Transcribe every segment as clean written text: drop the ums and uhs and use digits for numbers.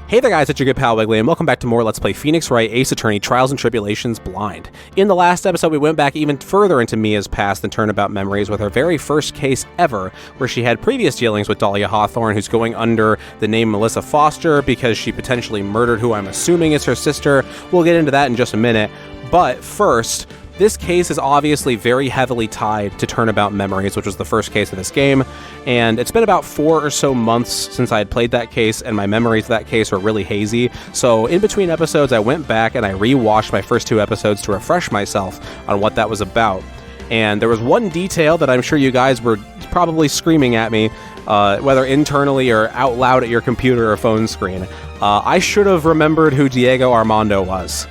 Hey there guys, it's your good pal Wiggly, and welcome back to more Let's Play Phoenix Wright Ace Attorney Trials and Tribulations Blind. In the last episode, we went back even further into Mia's past and Turnabout memories with her very first case ever, where she had previous dealings with Dahlia Hawthorne, who's going under the name Melissa Foster because she potentially murdered who I'm assuming is her sister. We'll get into that in just a minute, but first, this case is obviously very heavily tied to Turnabout Memories, which was the first case of this game, and it's been about 4 or so months since I had played that case, and my memories of that case were really hazy. So in between episodes, I went back and I rewatched my first 2 episodes to refresh myself on what that was about. And there was one detail that I'm sure you guys were probably screaming at me, whether internally or out loud at your computer or phone screen. I should have remembered who Diego Armando was.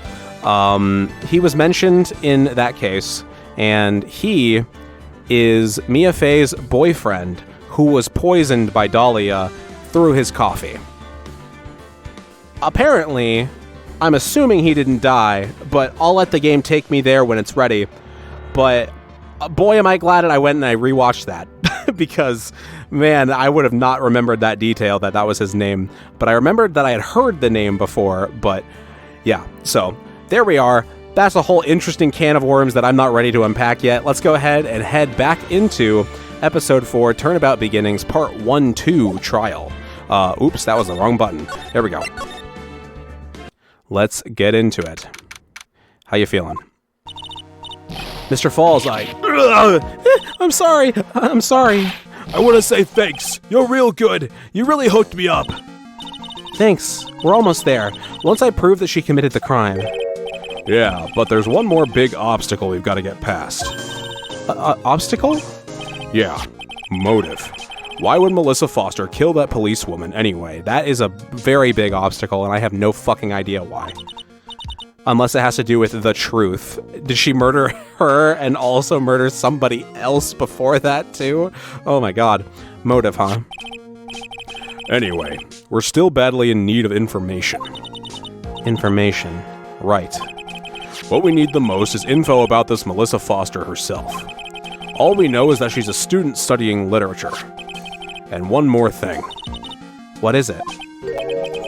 He was mentioned in that case, and he is Mia Fey's boyfriend who was poisoned by Dahlia through his coffee. Apparently, I'm assuming he didn't die, but I'll let the game take me there when it's ready. But boy, am I glad that I went and I rewatched that because, man, I would have not remembered that detail that was his name. But I remembered that I had heard the name before, but yeah, so there we are. That's a whole interesting can of worms that I'm not ready to unpack yet. Let's go ahead and head back into Episode 4, Turnabout Beginnings, Part 1-2, Trial. Oops, that was the wrong button. There we go. Let's get into it. How you feeling? Mr. Falls, I'm sorry. I want to say thanks. You're real good. You really hooked me up. Thanks. We're almost there. Once I prove that she committed the crime. Yeah, but there's one more big obstacle we've got to get past. Obstacle? Yeah, motive. Why would Melissa Foster kill that policewoman anyway? That is a very big obstacle, and I have no fucking idea why. Unless it has to do with the truth. Did she murder her and also murder somebody else before that, too? Oh my god. Motive, huh? Anyway, we're still badly in need of information. Information. Right. What we need the most is info about this Melissa Foster herself. All we know is that she's a student studying literature. And one more thing. What is it?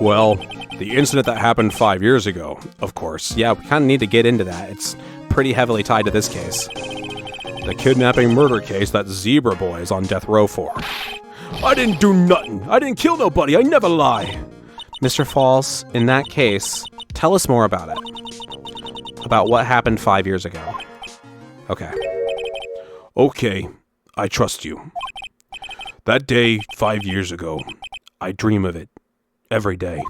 Well, the incident that happened 5 years ago, of course. Yeah, we kind of need to get into that. It's pretty heavily tied to this case. The kidnapping murder case that Zebra Boy is on death row for. I didn't do nothing. I didn't kill nobody. I never lie. Mr. Falls, in that case, tell us more about it. About what happened 5 years ago. Okay. Okay, I trust you. That day, 5 years ago, I dream of it every day.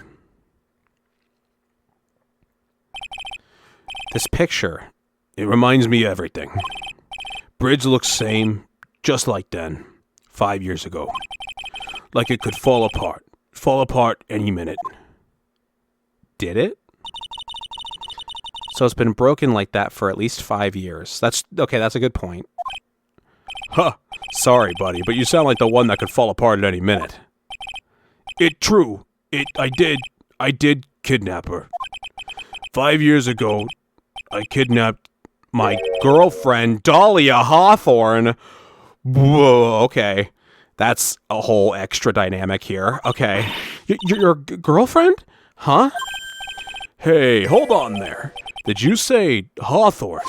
This picture, it reminds me of everything. Bridge looks same, just like then, 5 years ago. Like it could fall apart any minute. Did it? So it's been broken like that for at least 5 years. That's a good point. Huh, sorry buddy, but you sound like the one that could fall apart at any minute. I did kidnap her. 5 years ago, I kidnapped my girlfriend, Dahlia Hawthorne. Whoa, okay. That's a whole extra dynamic here. Okay. Your girlfriend? Huh? Hey, hold on there. Did you say Hawthorne?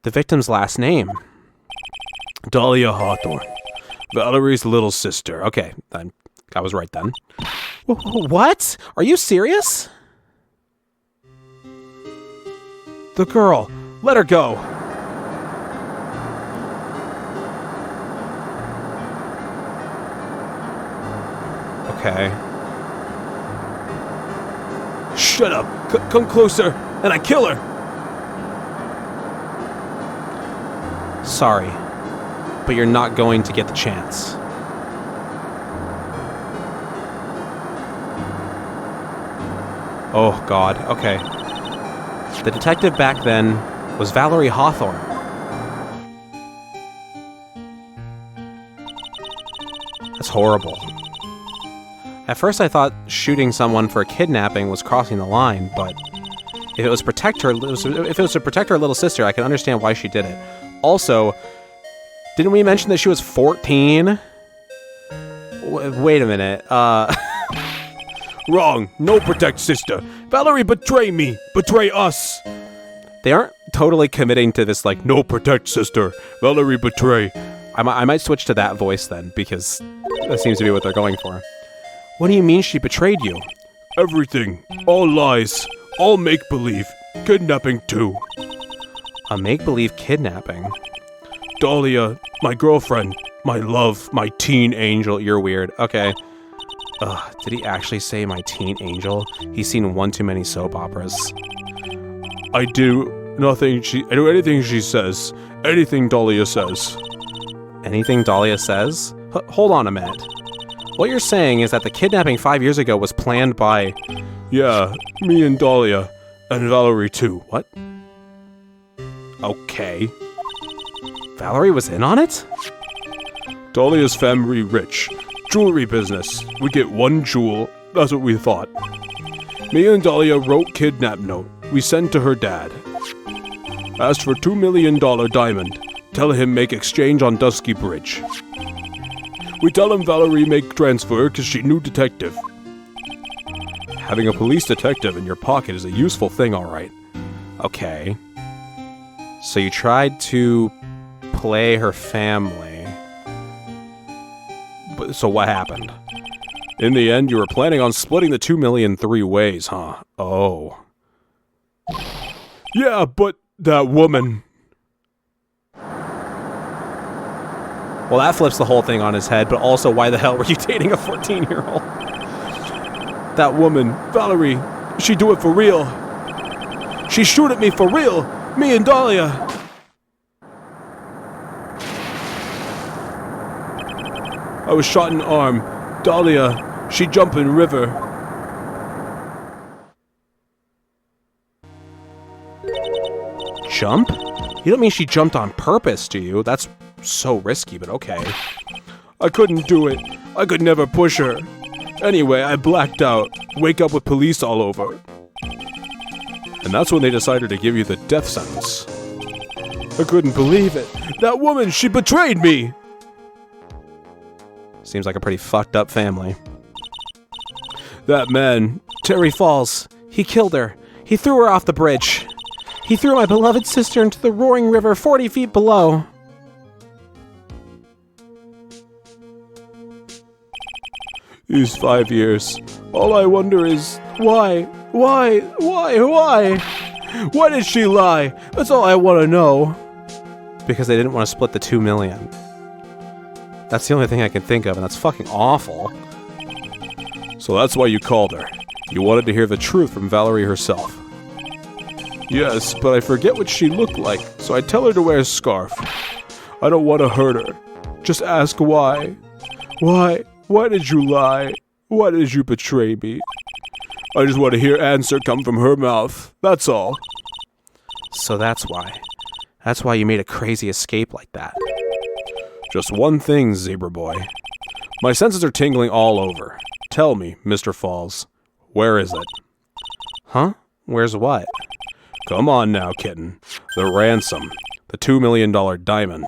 The victim's last name. Dahlia Hawthorne. Valerie's little sister. Okay, I was right then. What? Are you serious? The girl. Let her go. Okay. Shut up. Come closer, and I kill her. Sorry, but you're not going to get the chance. Oh, God. Okay. The detective back then was Valerie Hawthorne. That's horrible. At first I thought shooting someone for kidnapping was crossing the line, but if it was to protect her little sister, I can understand why she did it. Also, didn't we mention that she was 14? Wait a minute. Wrong. No protect sister. Valerie betray me. Betray us. They aren't totally committing to this, like, No protect sister. Valerie betray. I might switch to that voice then, because that seems to be what they're going for. What do you mean she betrayed you? Everything. All lies. All make-believe. Kidnapping too. A make-believe kidnapping? Dahlia, my girlfriend, my love, my teen angel. You're weird. Okay. Did he actually say my teen angel? He's seen one too many soap operas. I do anything she says. Anything Dahlia says. Anything Dahlia says? Hold on a minute. What you're saying is that the kidnapping 5 years ago was planned by... Yeah, me and Dahlia. And Valerie too. What? Okay. Valerie was in on it? Dahlia's family rich. Jewelry business. We get one jewel. That's what we thought. Me and Dahlia wrote kidnap note. We sent to her dad. Asked for $2 million diamond. Tell him make exchange on Dusky Bridge. We tell him Valerie make transfer cause she knew detective. Having a police detective in your pocket is a useful thing, alright. Okay. So you tried to play her family. So what happened? In the end, you were planning on splitting the 2 million 3 ways, huh? Oh. Yeah, but that woman... Well, that flips the whole thing on his head, but also, why the hell were you dating a 14-year-old? That woman, Valerie, she do it for real. She shoot at me for real. Me and Dahlia. I was shot in the arm. Dahlia, she jump in river. Jump? You don't mean she jumped on purpose, do you? That's so risky, but okay. I couldn't do it. I could never push her. Anyway, I blacked out. Wake up with police all over. And that's when they decided to give you the death sentence. I couldn't believe it. That woman, she betrayed me! Seems like a pretty fucked up family. That man, Terry Falls. He killed her. He threw her off the bridge. He threw my beloved sister into the roaring river 40 feet below. These 5 years. All I wonder is, why? Why did she lie? That's all I want to know. Because they didn't want to split the 2 million. That's the only thing I can think of, and that's fucking awful. So that's why you called her. You wanted to hear the truth from Valerie herself. Yes, but I forget what she looked like, so I tell her to wear a scarf. I don't want to hurt her. Just ask why. Why? Why did you lie? Why did you betray me? I just want to hear answer come from her mouth. That's all. So that's why. That's why you made a crazy escape like that. Just one thing, Zebra Boy. My senses are tingling all over. Tell me, Mr. Falls, where is it? Huh? Where's what? Come on now, kitten. The ransom. The $2 million diamond.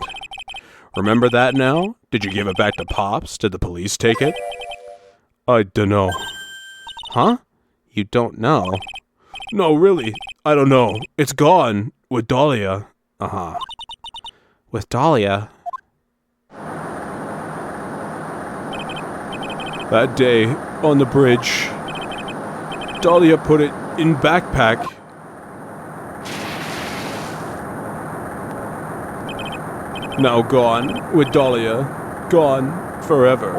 Remember that now? Did you give it back to Pops? Did the police take it? I dunno. Huh? You don't know? No, really. I don't know. It's gone. With Dahlia. Uh-huh. With Dahlia? That day, on the bridge, Dahlia put it in backpack. Now gone, with Dahlia, gone forever,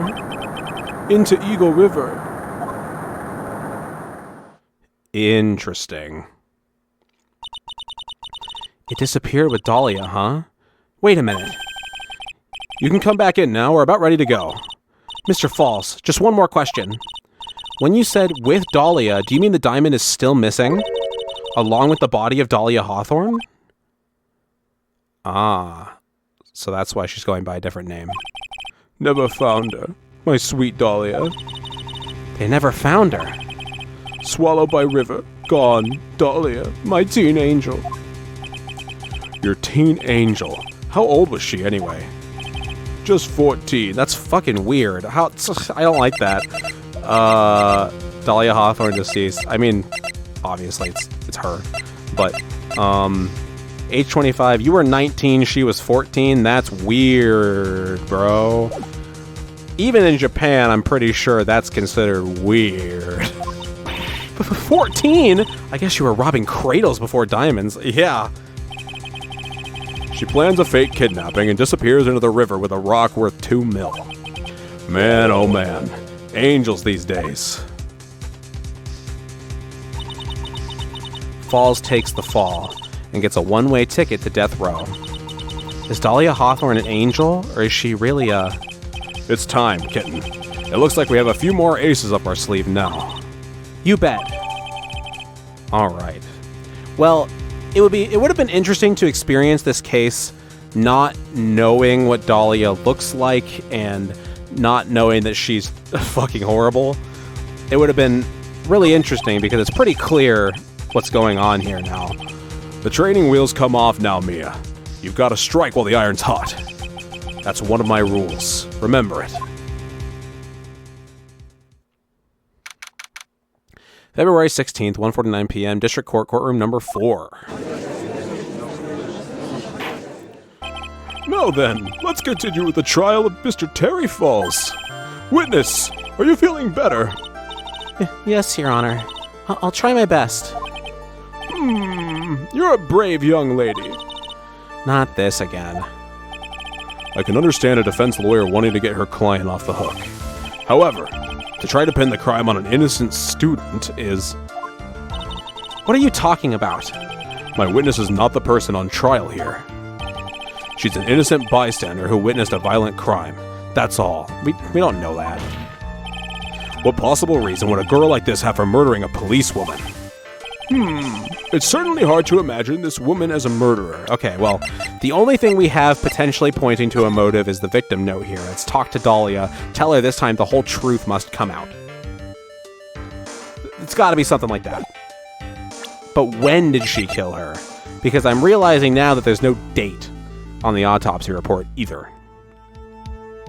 into Eagle River. Interesting. It disappeared with Dahlia, huh? Wait a minute. You can come back in now, we're about ready to go. Mr. Falls, just one more question. When you said with Dahlia, do you mean the diamond is still missing? Along with the body of Dahlia Hawthorne? Ah, so that's why she's going by a different name. Never found her. My sweet Dahlia. They never found her. Swallowed by river. Gone. Dahlia, my teen angel. Your teen angel. How old was she anyway? Just 14. That's fucking weird. I don't like that. Dahlia Hawthorne deceased. I mean, obviously it's her. But, age 25, you were 19, she was 14. That's weird, bro. Even in Japan, I'm pretty sure that's considered weird. But for 14? I guess you were robbing cradles before diamonds. Yeah. She plans a fake kidnapping and disappears into the river with a rock worth 2 mil. Man, oh man. Angels these days. Falls takes the fall and gets a one-way ticket to death row. Is Dahlia Hawthorne an angel, or is she really a... It's time, kitten. It looks like we have a few more aces up our sleeve now. You bet. Alright. Well, it would have been interesting to experience this case not knowing what Dahlia looks like and not knowing that she's fucking horrible. It would have been really interesting because it's pretty clear what's going on here now. The training wheels come off now, Mia. You've got to strike while the iron's hot. That's one of my rules. Remember it. February 16th, 1:49 p.m., District Court, courtroom number 4. Now then, let's continue with the trial of Mr. Terry Falls. Witness, are you feeling better? Yes, Your Honor. I'll try my best. You're a brave young lady. Not this again. I can understand a defense lawyer wanting to get her client off the hook. However, to try to pin the crime on an innocent student is... What are you talking about? My witness is not the person on trial here. She's an innocent bystander who witnessed a violent crime. That's all. We don't know that. What possible reason would a girl like this have for murdering a policewoman? It's certainly hard to imagine this woman as a murderer. Okay, well, the only thing we have potentially pointing to a motive is the victim note here. Let's talk to Dahlia. Tell her this time the whole truth must come out. It's got to be something like that. But when did she kill her? Because I'm realizing now that there's no date on the autopsy report either.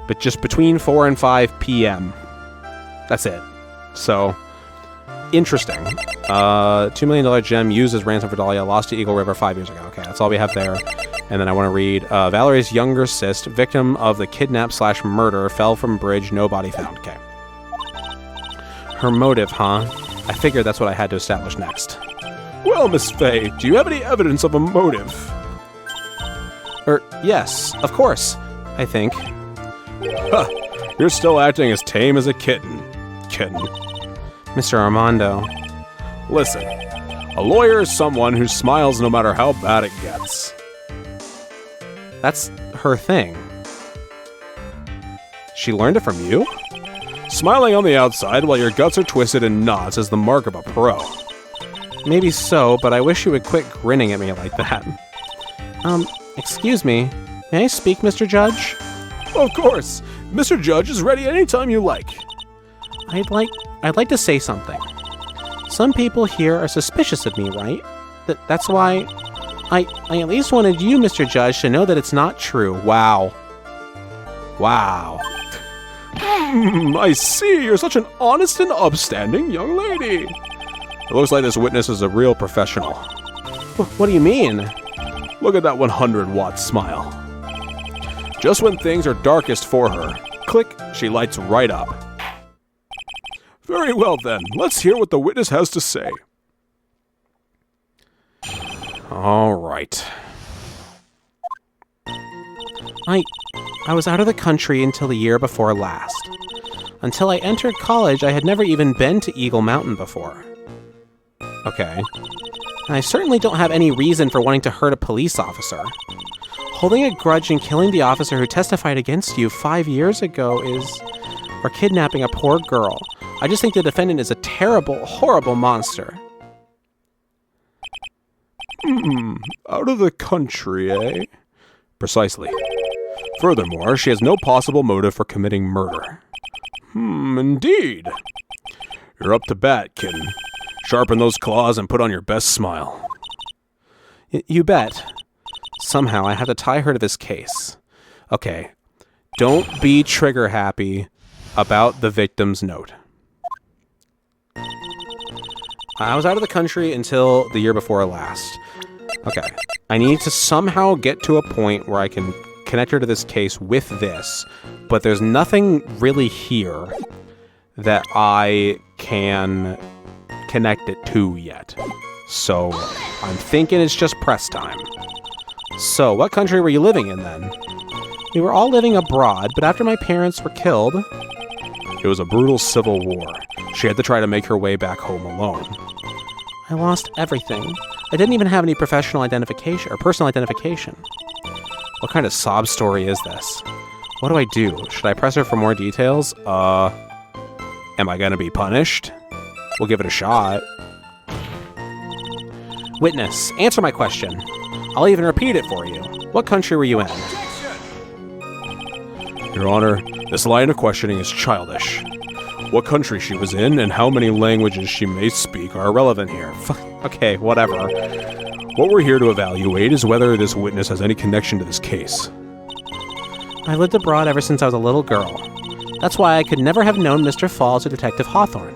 But just between 4 and 5 p.m. That's it. So... interesting. $2 million gem used as ransom for Dahlia, lost to Eagle River 5 years ago. Okay, that's all we have there. And then I want to read, Valerie's younger sister, victim of the kidnap/murder, fell from bridge, no body found. Okay. Her motive, huh? I figured that's what I had to establish next. Well, Miss Faye, do you have any evidence of a motive? Yes, of course, I think. Huh, you're still acting as tame as a kitten. Mr. Armando. Listen, a lawyer is someone who smiles no matter how bad it gets. That's her thing. She learned it from you? Smiling on the outside while your guts are twisted in knots is the mark of a pro. Maybe so, but I wish you would quit grinning at me like that. Excuse me. May I speak, Mr. Judge? Of course. Mr. Judge is ready anytime you like. I'd like to say something. Some people here are suspicious of me, right? That's why I at least wanted you, Mr. Judge, to know that it's not true. Wow. I see. You're such an honest and upstanding young lady. It looks like this witness is a real professional. What do you mean? Look at that 100-watt smile. Just when things are darkest for her, click, she lights right up. Very well then, let's hear what the witness has to say. All right. I was out of the country until the year before last. Until I entered college, I had never even been to Eagle Mountain before. Okay. And I certainly don't have any reason for wanting to hurt a police officer. Holding a grudge and killing the officer who testified against you 5 years ago or kidnapping a poor girl. I just think the defendant is a terrible, horrible monster. Out of the country, eh? Precisely. Furthermore, she has no possible motive for committing murder. Indeed. You're up to bat, kitten. Sharpen those claws and put on your best smile. You bet. Somehow I have to tie her to this case. Okay. Don't be trigger happy about the victim's note. I was out of the country until the year before last. Okay. I need to somehow get to a point where I can connect her to this case with this, but there's nothing really here that I can connect it to yet. So I'm thinking it's just press time. So what country were you living in then? We were all living abroad, but after my parents were killed... It was a brutal civil war. She had to try to make her way back home alone. I lost everything. I didn't even have any professional identification or personal identification. What kind of sob story is this? What do I do? Should I press her for more details? Am I gonna be punished? We'll give it a shot. Witness, answer my question. I'll even repeat it for you. What country were you in? Your Honor, this line of questioning is childish. What country she was in and how many languages she may speak are irrelevant here. Okay, whatever. What we're here to evaluate is whether this witness has any connection to this case. I lived abroad ever since I was a little girl. That's why I could never have known Mr. Falls or Detective Hawthorne.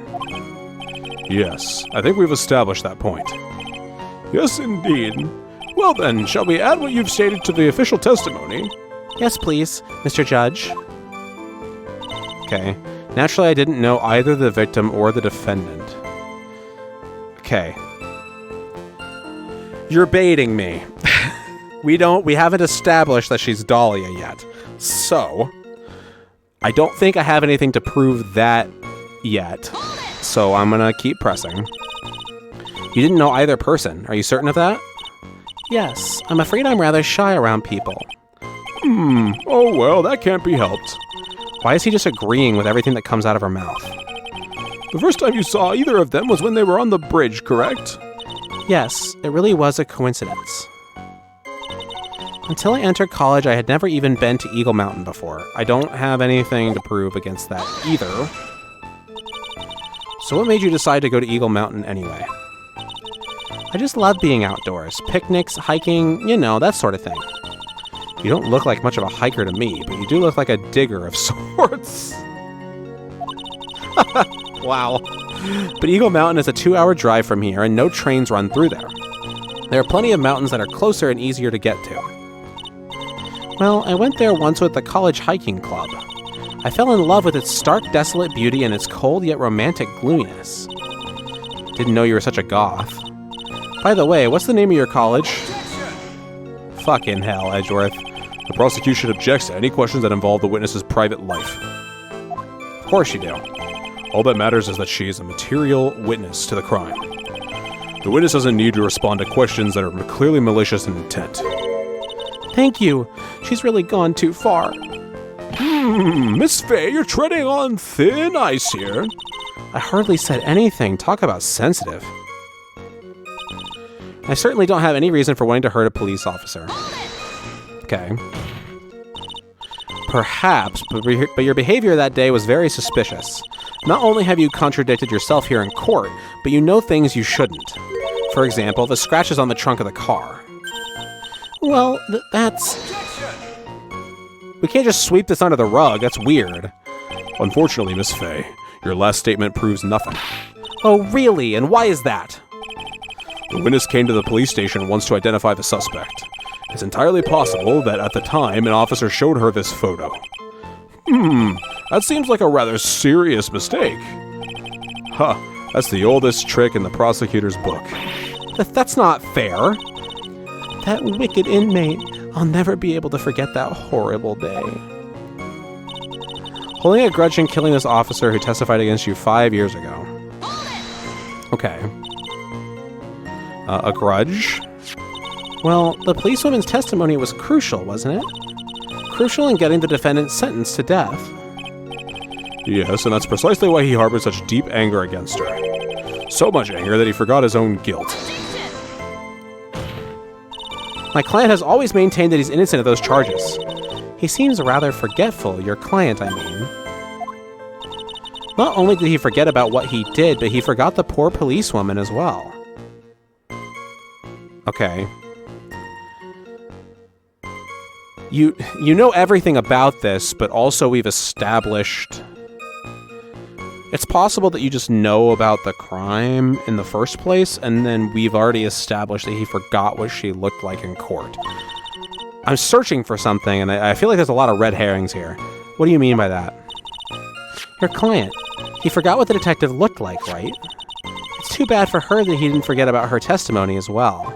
Yes, I think we've established that point. Yes, indeed. Well then, shall we add what you've stated to the official testimony? Yes, please, Mr. Judge. Okay. Naturally, I didn't know either the victim or the defendant. Okay. You're baiting me. We haven't established that she's Dahlia yet. So, I don't think I have anything to prove that yet. So I'm gonna keep pressing. You didn't know either person. Are you certain of that? Yes. I'm afraid I'm rather shy around people. Oh well, that can't be helped. Why is he just agreeing with everything that comes out of her mouth? The first time you saw either of them was when they were on the bridge, correct? Yes, it really was a coincidence. Until I entered college, I had never even been to Eagle Mountain before. I don't have anything to prove against that either. So what made you decide to go to Eagle Mountain anyway? I just love being outdoors. Picnics, hiking, you know, that sort of thing. You don't look like much of a hiker to me, but you do look like a digger of sorts. Wow. But Eagle Mountain is a 2-hour drive from here, and no trains run through there. There are plenty of mountains that are closer and easier to get to. Well, I went there once with the college hiking club. I fell in love with its stark, desolate beauty and its cold yet romantic gloominess. Didn't know you were such a goth. By the way, what's the name of your college? Fucking hell, Edgeworth. The prosecution objects to any questions that involve the witness's private life. Of course you do. All that matters is that she is a material witness to the crime. The witness doesn't need to respond to questions that are clearly malicious in intent. Thank you. She's really gone too far. Miss Fay, you're treading on thin ice here. I hardly said anything. Talk about sensitive. I certainly don't have any reason for wanting to hurt a police officer. Okay. Perhaps, but your behavior that day was very suspicious. Not only have you contradicted yourself here in court, but you know things you shouldn't. For example, the scratches on the trunk of the car. Well, that's... We can't just sweep this under the rug. That's weird. Unfortunately, Miss Fay, your last statement proves nothing. Oh, really? And why is that? The witness came to the police station once to identify the suspect. It's entirely possible that at the time, an officer showed her this photo. That seems like a rather serious mistake. Huh, that's the oldest trick in the prosecutor's book. That's not fair. That wicked inmate. I'll never be able to forget that horrible day. Holding a grudge and killing this officer who testified against you 5 years ago. Okay. A grudge? Well, the policewoman's testimony was crucial, wasn't it? Crucial in getting the defendant sentenced to death. Yes, and that's precisely why he harbored such deep anger against her. So much anger that he forgot his own guilt. My client has always maintained that he's innocent of those charges. He seems rather forgetful, your client, I mean. Not only did he forget about what he did, but he forgot the poor policewoman as well. Okay. You know everything about this, but also we've established... It's possible that you just know about the crime in the first place, and then we've already established that he forgot what she looked like in court. I'm searching for something, and I feel like there's a lot of red herrings here. What do you mean by that? Your client. He forgot what the detective looked like, right? It's too bad for her that he didn't forget about her testimony as well.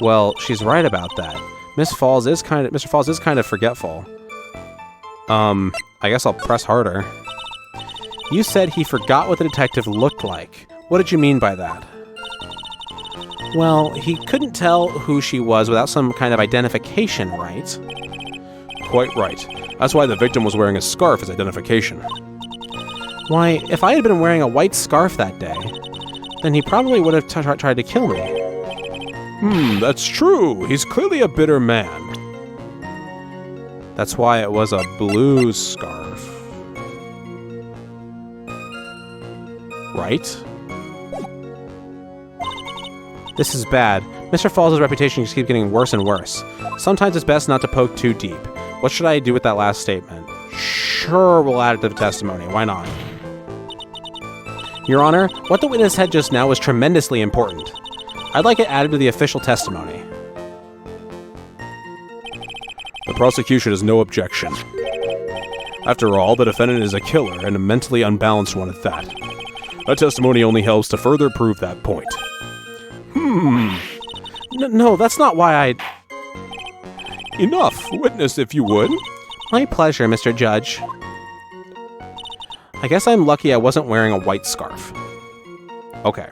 Well, she's right about that. Mr. Falls is kind of forgetful. I guess I'll press harder. You said he forgot what the detective looked like. What did you mean by that? Well, he couldn't tell who she was without some kind of identification, right? Quite right. That's why the victim was wearing a scarf as identification. Why, if I had been wearing a white scarf that day, then he probably would have tried to kill me. That's true. He's clearly a bitter man. That's why it was a blue scarf. Right? This is bad. Mr. Falls' reputation just keeps getting worse and worse. Sometimes it's best not to poke too deep. What should I do with that last statement? Sure, we'll add it to the testimony. Why not? Your Honor, what the witness said just now was tremendously important. I'd like it added to the official testimony. The prosecution has no objection. After all, the defendant is a killer, and a mentally unbalanced one at that. That testimony only helps to further prove that point. No, that's not why I... Enough! Witness, if you would. My pleasure, Mr. Judge. I guess I'm lucky I wasn't wearing a white scarf. Okay.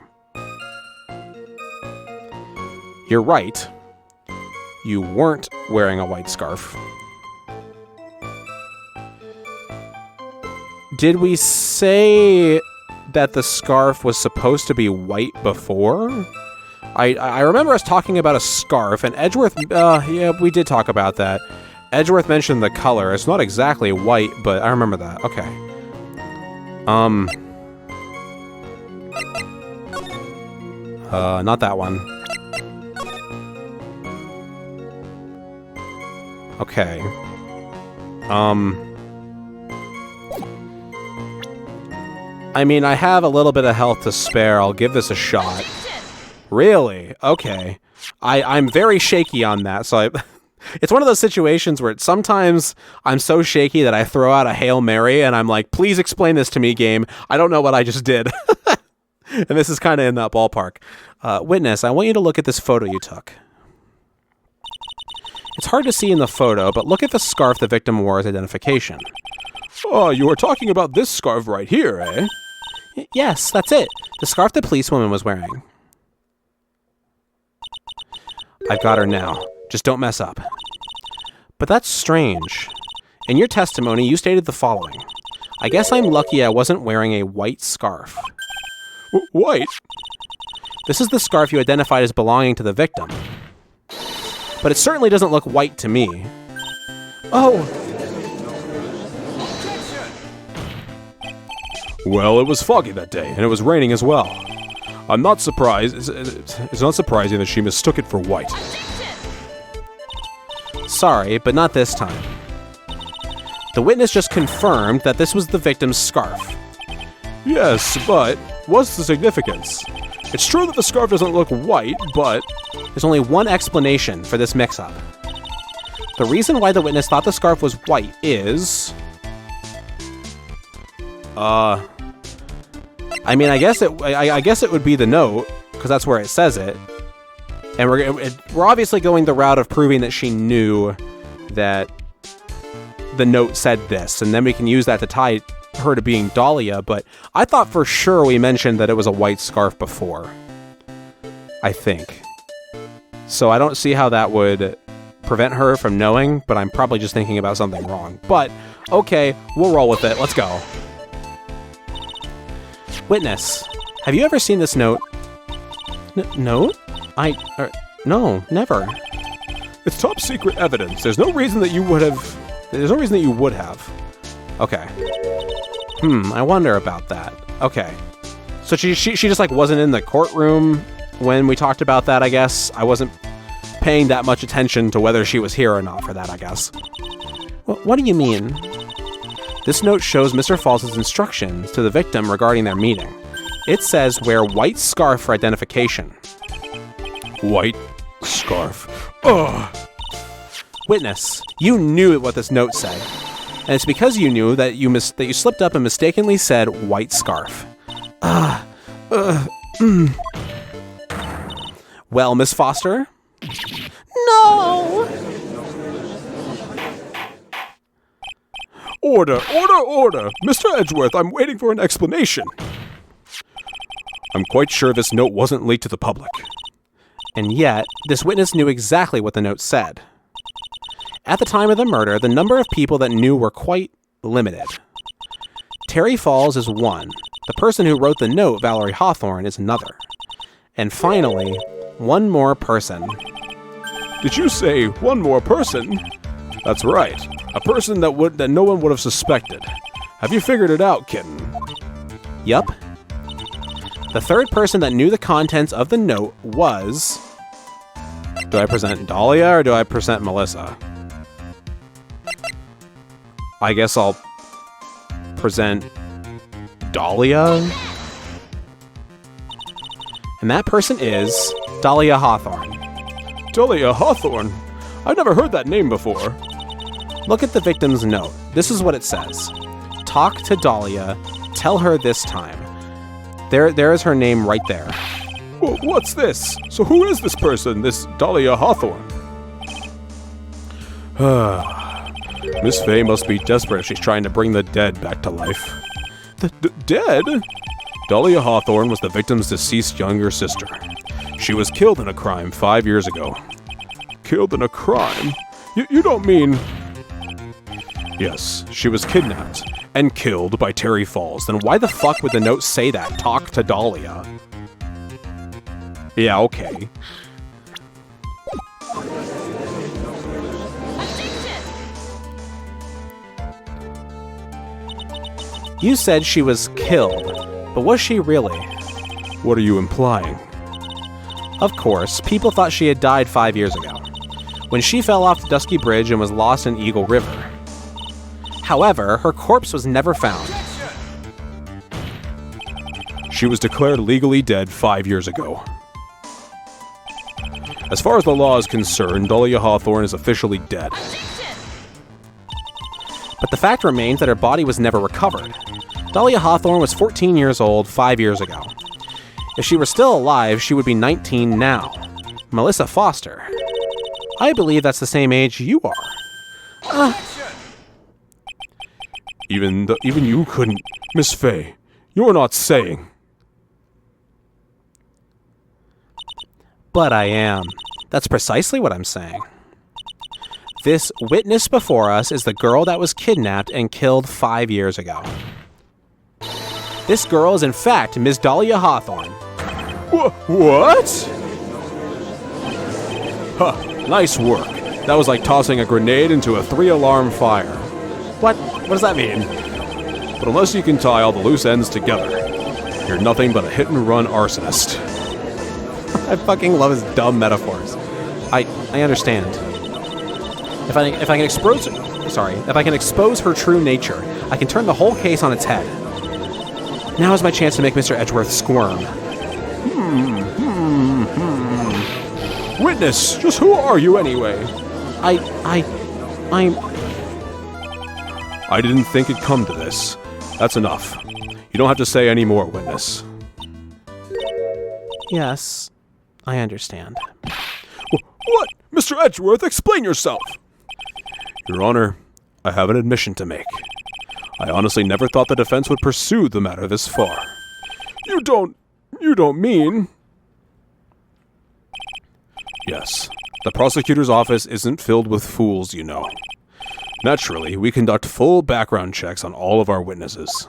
You're right. You weren't wearing a white scarf. Did we say that the scarf was supposed to be white before? I remember us talking about a scarf, and Edgeworth... yeah, we did talk about that. Edgeworth mentioned the color. It's not exactly white, but I remember that. Okay. Not that one. Okay. I mean, I have a little bit of health to spare. I'll give this a shot. Really? Okay. I'm very shaky on that, so it's one of those situations where sometimes I'm so shaky that I throw out a Hail Mary and I'm like, please explain this to me, game. I don't know what I just did. And this is kind of in that ballpark. Witness, I want you to look at this photo you took. It's hard to see in the photo, but look at the scarf the victim wore as identification. Oh, you are talking about this scarf right here, eh? Yes, that's it. The scarf the policewoman was wearing. I've got her now. Just don't mess up. But that's strange. In your testimony, you stated the following. I guess I'm lucky I wasn't wearing a white scarf. White? This is the scarf you identified as belonging to the victim. But it certainly doesn't look white to me. Oh! Well, it was foggy that day, and it was raining as well. I'm not surprised. It's not surprising that she mistook it for white. Sorry, but not this time. The witness just confirmed that this was the victim's scarf. Yes, but what's the significance? It's true that the scarf doesn't look white, but... There's only one explanation for this mix-up. The reason why the witness thought the scarf was white is... I mean, I guess it would be the note, because that's where it says it. And we're obviously going the route of proving that she knew that the note said this, and then we can use that to tie her to being Dahlia, but I thought for sure we mentioned that it was a white scarf before. I think. So I don't see how that would prevent her from knowing, but I'm probably just thinking about something wrong. But, okay, we'll roll with it. Let's go. Witness, have you ever seen this note? Note? No, never. It's top secret evidence. There's no reason that you would have. Okay. I wonder about that. Okay. So she just like wasn't in the courtroom when we talked about that, I guess. I wasn't paying that much attention to whether she was here or not for that, I guess. What do you mean? This note shows Mr. Falls' instructions to the victim regarding their meeting. It says wear white scarf for identification. White scarf. Ugh. Witness, you knew what this note said. And it's because you knew that you slipped up and mistakenly said white scarf. Well, Miss Foster? No! Order, order, order! Mr. Edgeworth, I'm waiting for an explanation. I'm quite sure this note wasn't leaked to the public. And yet, this witness knew exactly what the note said. At the time of the murder, the number of people that knew were quite limited. Terry Falls is one. The person who wrote the note, Valerie Hawthorne, is another. And finally, one more person. Did you say one more person? That's right. A person that no one would have suspected. Have you figured it out, kitten? Yup. The third person that knew the contents of the note was... Do I present Dahlia or do I present Melissa? I guess I'll present Dahlia. And that person is Dahlia Hawthorne. Dahlia Hawthorne? I've never heard that name before. Look at the victim's note. This is what it says. Talk to Dahlia. Tell her this time. There is her name right there. What's this? So who is this person, this Dahlia Hawthorne? Miss Fay must be desperate if she's trying to bring the dead back to life. The dead? Dahlia Hawthorne was the victim's deceased younger sister. She was killed in a crime 5 years ago. Killed in a crime? You don't mean... Yes, she was kidnapped and killed by Terry Falls. Then why the fuck would the note say that? Talk to Dahlia. Yeah, okay. You said she was killed, but was she really? What are you implying? Of course, people thought she had died 5 years ago, when she fell off the Dusky Bridge and was lost in Eagle River. However, her corpse was never found. She was declared legally dead 5 years ago. As far as the law is concerned, Dahlia Hawthorne is officially dead. But the fact remains that her body was never recovered. Dahlia Hawthorne was 14 years old 5 years ago. If she were still alive, she would be 19 now. Melissa Foster. I believe that's the same age you are. Even you couldn't... Miss Fay, you're not saying... But I am. That's precisely what I'm saying. This witness before us is the girl that was kidnapped and killed 5 years ago. This girl is in fact Miss Dahlia Hawthorne. What? Huh, nice work. That was like tossing a grenade into a 3-alarm fire. What does that mean? But unless you can tie all the loose ends together, you're nothing but a hit-and-run arsonist. I fucking love his dumb metaphors. I understand. If I can expose her true nature, I can turn the whole case on its head. Now is my chance to make Mr. Edgeworth squirm. Witness, just who are you anyway? I'm... I didn't think it'd come to this. That's enough. You don't have to say any more, witness. Yes, I understand. What? Mr. Edgeworth, explain yourself! Your Honor, I have an admission to make. I honestly never thought the defense would pursue the matter this far. You don't mean... Yes, the prosecutor's office isn't filled with fools, you know. Naturally, we conduct full background checks on all of our witnesses.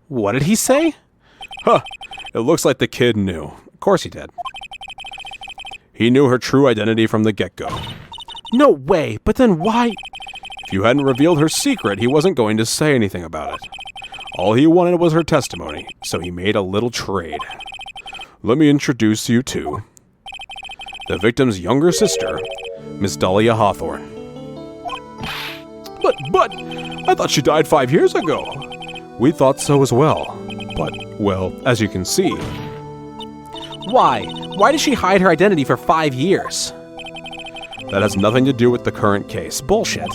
What did he say? Huh, it looks like the kid knew. Of course he did. He knew her true identity from the get-go. No way, but then why? If you hadn't revealed her secret, he wasn't going to say anything about it. All he wanted was her testimony, so he made a little trade. Let me introduce you to the victim's younger sister, Miss Dahlia Hawthorne. But, I I thought she died 5 years ago. We thought so as well. But, well, as you can see... Why? Why did she hide her identity for 5 years? That has nothing to do with the current case. Bullshit.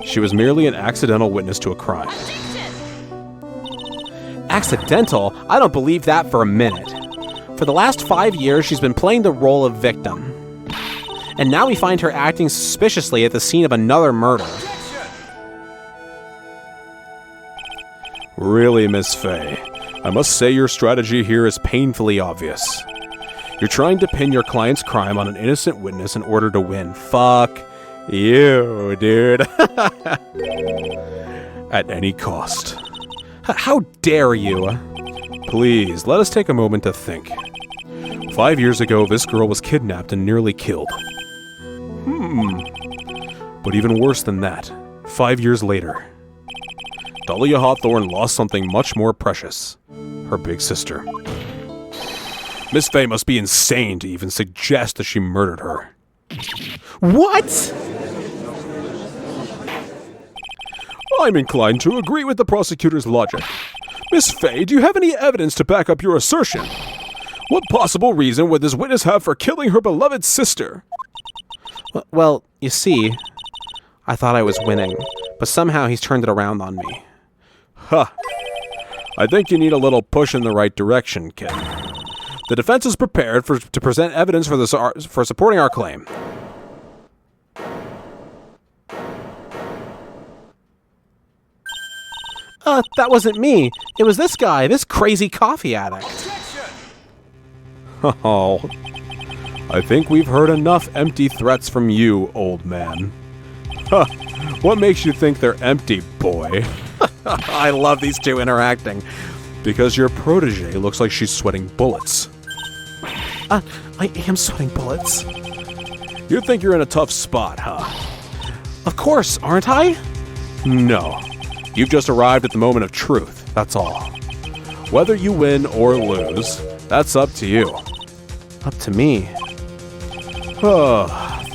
She was merely an accidental witness to a crime. Accidental? I don't believe that for a minute. For the last 5 years, she's been playing the role of victim. And now we find her acting suspiciously at the scene of another murder. Really, Miss Faye, I must say your strategy here is painfully obvious. You're trying to pin your client's crime on an innocent witness in order to win. Fuck you, dude. At any cost. How dare you? Please, let us take a moment to think. 5 years ago, this girl was kidnapped and nearly killed. But even worse than that, 5 years later, Dahlia Hawthorne lost something much more precious. Her big sister. Miss Faye must be insane to even suggest that she murdered her. What? I'm inclined to agree with the prosecutor's logic. Miss Faye, do you have any evidence to back up your assertion? What possible reason would this witness have for killing her beloved sister? Well, you see, I thought I was winning, but somehow he's turned it around on me. Huh. I think you need a little push in the right direction, kid. The defense is prepared to present evidence for supporting our claim. That wasn't me. It was this guy, this crazy coffee addict. Oh, I think we've heard enough empty threats from you, old man. Huh. What makes you think they're empty, boy? I love these two interacting. Because your protege looks like she's sweating bullets. I am sweating bullets. You think you're in a tough spot, huh? Of course, aren't I? No. You've just arrived at the moment of truth, that's all. Whether you win or lose, that's up to you. Up to me? The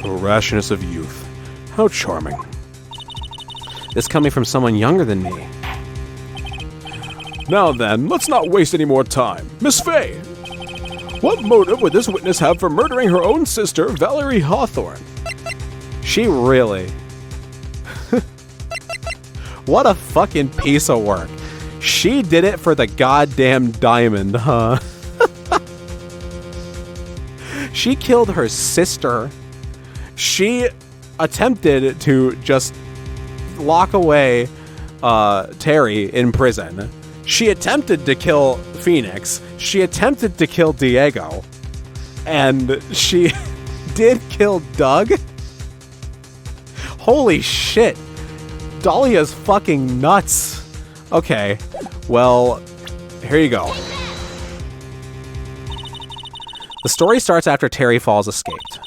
rashness of youth. How charming. This coming from someone younger than me. Now then, let's not waste any more time. Miss Faye, what motive would this witness have for murdering her own sister, Valerie Hawthorne? She really... What a fucking piece of work. She did it for the goddamn diamond, huh? She killed her sister. She attempted to just lock away Terry in prison. She attempted to kill Phoenix. She attempted to kill Diego. And she did kill Doug? Holy shit. Dahlia's fucking nuts. Okay, well, here you go. The story starts after Terry Falls escaped.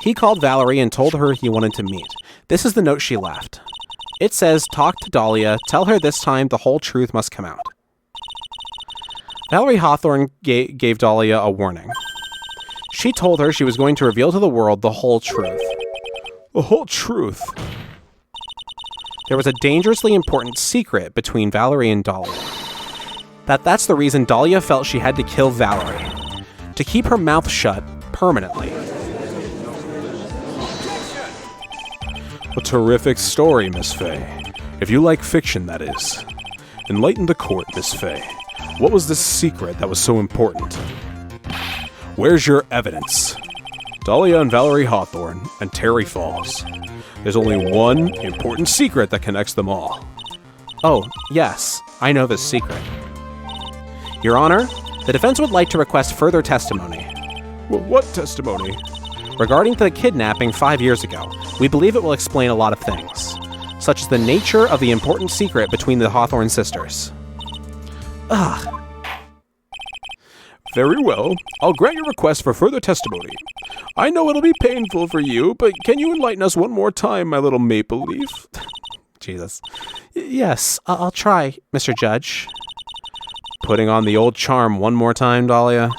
He called Valerie and told her he wanted to meet. This is the note she left. It says, talk to Dahlia, tell her this time the whole truth must come out. Valerie Hawthorne gave Dahlia a warning. She told her she was going to reveal to the world the whole truth. The whole truth? There was a dangerously important secret between Valerie and Dahlia. That's the reason Dahlia felt she had to kill Valerie. To keep her mouth shut permanently. A terrific story, Miss Faye. If you like fiction, that is. Enlighten the court, Miss Faye. What was this secret that was so important? Where's your evidence? Dahlia and Valerie Hawthorne and Terry Falls. There's only one important secret that connects them all. Oh, yes, I know this secret. Your Honor, the defense would like to request further testimony. What testimony? Regarding the kidnapping 5 years ago, we believe it will explain a lot of things, such as the nature of the important secret between the Hawthorne sisters. Ugh. Very well. I'll grant your request for further testimony. I know it'll be painful for you, but can you enlighten us one more time, my little maple leaf? Jesus. Yes, I'll try, Mr. Judge. Putting on the old charm one more time, Dahlia.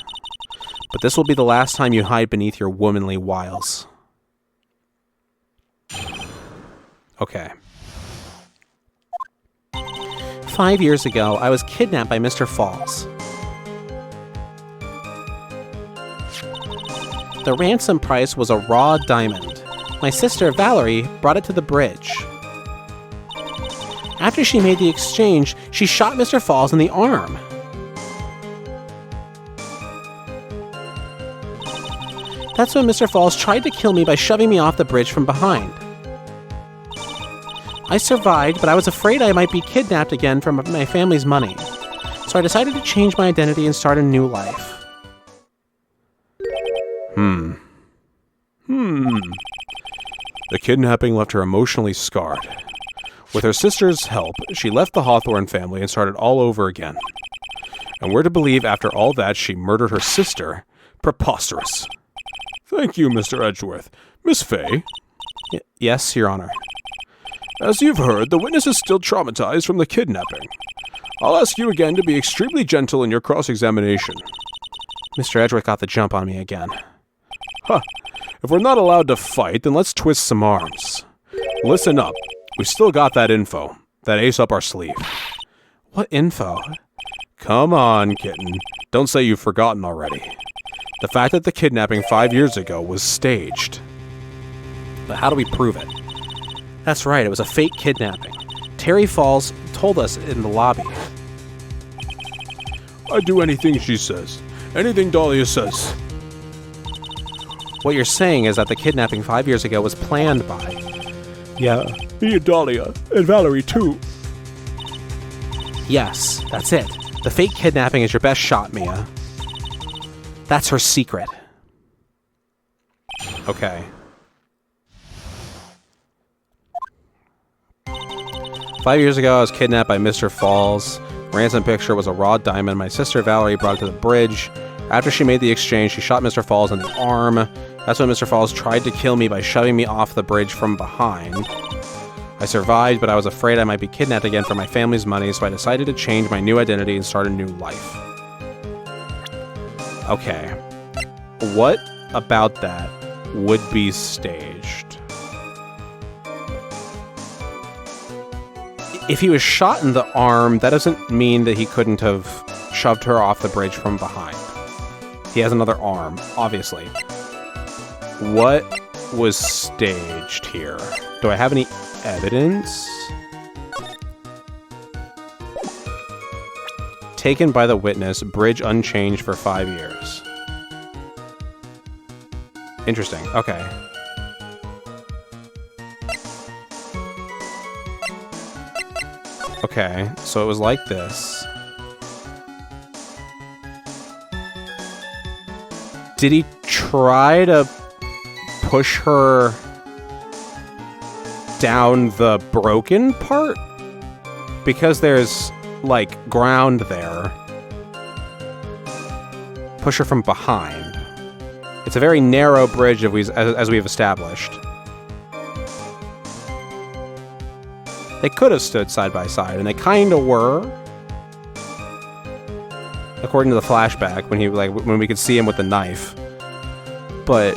But this will be the last time you hide beneath your womanly wiles. Okay. 5 years ago, I was kidnapped by Mr. Falls. The ransom price was a raw diamond. My sister, Valerie, brought it to the bridge. After she made the exchange, she shot Mr. Falls in the arm. That's when Mr. Falls tried to kill me by shoving me off the bridge from behind. I survived, but I was afraid I might be kidnapped again for my family's money. So I decided to change my identity and start a new life. The kidnapping left her emotionally scarred. With her sister's help, she left the Hawthorne family and started all over again. And we're to believe after all that she murdered her sister? Preposterous. Thank you, Mr. Edgeworth. Miss Fay? Yes, Your Honor. As you've heard, the witness is still traumatized from the kidnapping. I'll ask you again to be extremely gentle in your cross-examination. Mr. Edgeworth got the jump on me again. Huh. If we're not allowed to fight, then let's twist some arms. Listen up. We still got that info. That ace up our sleeve. What info? Come on, kitten. Don't say you've forgotten already. The fact that the kidnapping 5 years ago was staged. But how do we prove it? That's right, it was a fake kidnapping. Terry Falls told us in the lobby. I'd do anything she says. Anything Dahlia says. What you're saying is that the kidnapping 5 years ago was planned by... Yeah, me and Dahlia, and Valerie too. Yes, that's it. The fake kidnapping is your best shot, Mia. That's her secret. Okay. 5 years ago, I was kidnapped by Mr. Falls. Ransom picture was a raw diamond. My sister Valerie brought it to the bridge. After she made the exchange, she shot Mr. Falls in the arm. That's when Mr. Falls tried to kill me by shoving me off the bridge from behind. I survived, but I was afraid I might be kidnapped again for my family's money, so I decided to change my new identity and start a new life. Okay. What about that would be staged? If he was shot in the arm, that doesn't mean that he couldn't have shoved her off the bridge from behind. He has another arm, obviously. What was staged here? Do I have any evidence? Taken by the witness, bridge unchanged for 5 years. Interesting, okay. Okay, so it was like this. Did he try to push her down the broken part? Because there's, like, ground there. Push her from behind. It's a very narrow bridge as we've established. They could have stood side by side, and they kind of were. According to the flashback, when we could see him with the knife. But,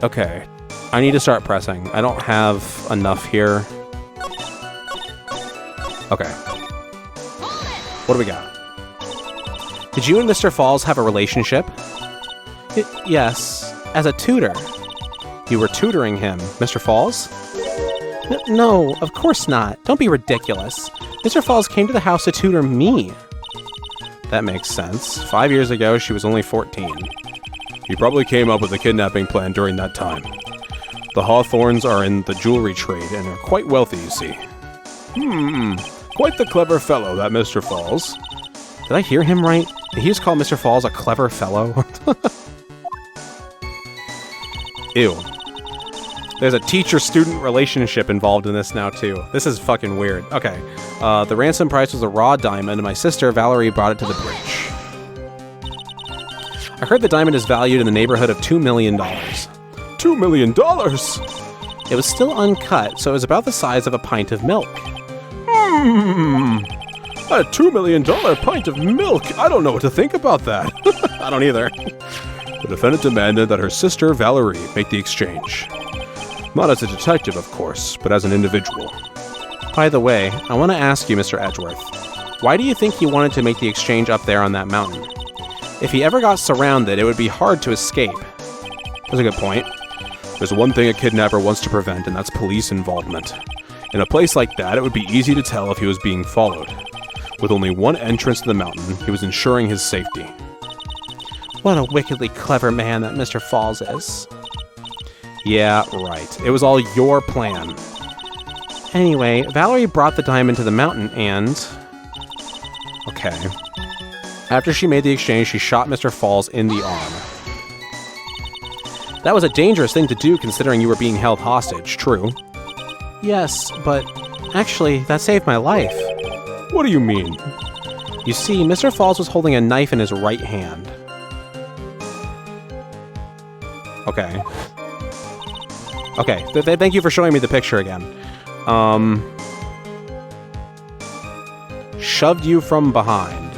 okay. I need to start pressing. I don't have enough here. Okay. What do we got? Did you and Mr. Falls have a relationship? Yes, as a tutor. You were tutoring him, Mr. Falls? No, of course not. Don't be ridiculous. Mr. Falls came to the house to tutor me. That makes sense. 5 years ago, she was only 14. He probably came up with a kidnapping plan during that time. The Hawthorns are in the jewelry trade and are quite wealthy, you see. Quite the clever fellow, that Mr. Falls. Did I hear him right? Did he just call Mr. Falls a clever fellow? Ew. There's a teacher-student relationship involved in this now, too. This is fucking weird. Okay. The ransom price was a raw diamond, and my sister, Valerie, brought it to the bridge. I heard the diamond is valued in the neighborhood of $2 million. $2 million? It was still uncut, so it was about the size of a pint of milk. A $2 million pint of milk? I don't know what to think about that. I don't either. The defendant demanded that her sister, Valerie, make the exchange. Not as a detective, of course, but as an individual. By the way, I want to ask you, Mr. Edgeworth, Why do you think he wanted to make the exchange up there on that mountain? If he ever got surrounded, it would be hard to escape. That's a good point. There's one thing a kidnapper wants to prevent, and that's police involvement. In a place like that, it would be easy to tell if he was being followed. With only one entrance to the mountain, he was ensuring his safety. What a wickedly clever man that Mr. Falls is. Yeah, right. It was all your plan. Anyway, Valerie brought the diamond to the mountain and... Okay. After she made the exchange, she shot Mr. Falls in the arm. That was a dangerous thing to do considering you were being held hostage, true? Yes, but actually, that saved my life. What do you mean? You see, Mr. Falls was holding a knife in his right hand. Okay. Okay, thank you for showing me the picture again. Shoved you from behind.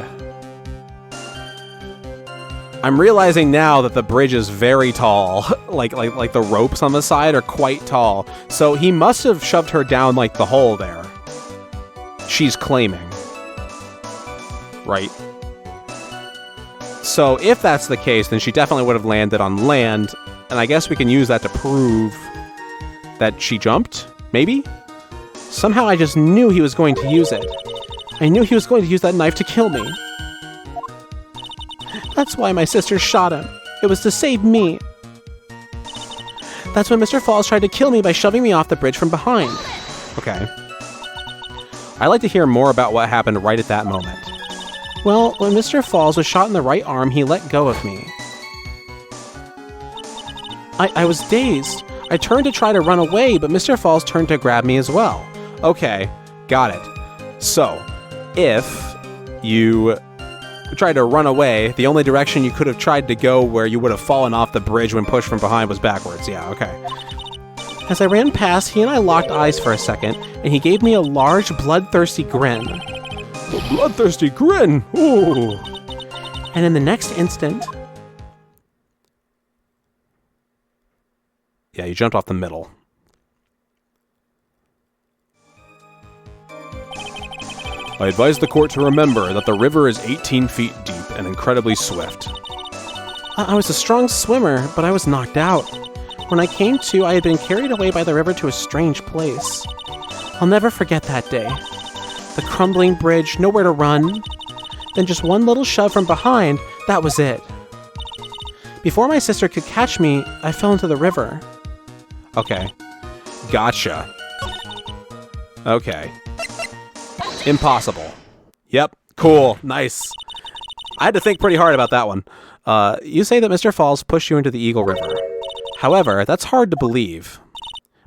I'm realizing now that the bridge is very tall. like the ropes on the side are quite tall. So he must have shoved her down like the hole there. She's claiming. Right. So if that's the case, then she definitely would have landed on land. And I guess we can use that to prove that she jumped? Maybe? Somehow I just knew he was going to use it. I knew he was going to use that knife to kill me. That's why my sister shot him. It was to save me. That's when Mr. Falls tried to kill me by shoving me off the bridge from behind. Okay. I'd like to hear more about what happened right at that moment. Well, when Mr. Falls was shot in the right arm, he let go of me. I was dazed. I turned to try to run away, but Mr. Falls turned to grab me as well. Okay, got it. So, if you tried to run away, the only direction you could have tried to go where you would have fallen off the bridge when pushed from behind was backwards. Yeah, okay. As I ran past, he and I locked eyes for a second, and he gave me a large, bloodthirsty grin. A bloodthirsty grin? Ooh. And in the next instant... Yeah, you jumped off the middle. I advise the court to remember that the river is 18 feet deep and incredibly swift. I was a strong swimmer, but I was knocked out. When I came to, I had been carried away by the river to a strange place. I'll never forget that day. The crumbling bridge, nowhere to run. Then just one little shove from behind, that was it. Before my sister could catch me, I fell into the river. Okay. Gotcha. Okay. Impossible. Yep. Cool. Nice. I had to think pretty hard about that one. You say that Mr. Falls pushed you into the Eagle River. However, that's hard to believe.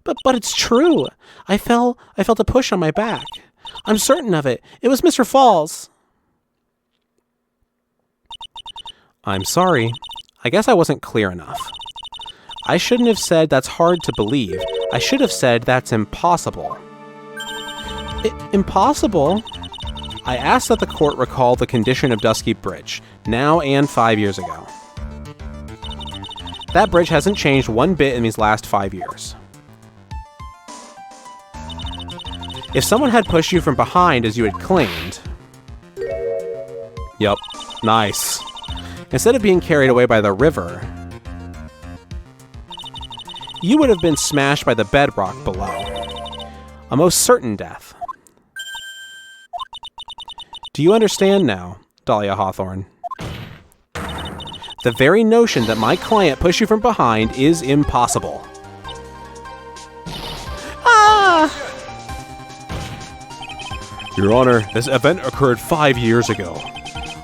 But it's true. I felt a push on my back. I'm certain of it. It was Mr. Falls. I'm sorry. I guess I wasn't clear enough. I shouldn't have said that's hard to believe. I should have said that's impossible. Impossible? I asked that the court recall the condition of Dusky Bridge, now and 5 years ago. That bridge hasn't changed one bit in these last 5 years. If someone had pushed you from behind as you had claimed... Yup, nice. Instead of being carried away by the river, you would have been smashed by the bedrock below. A most certain death. Do you understand now, Dahlia Hawthorne? The very notion that my client pushed you from behind is impossible. Ah! Your Honor, this event occurred 5 years ago.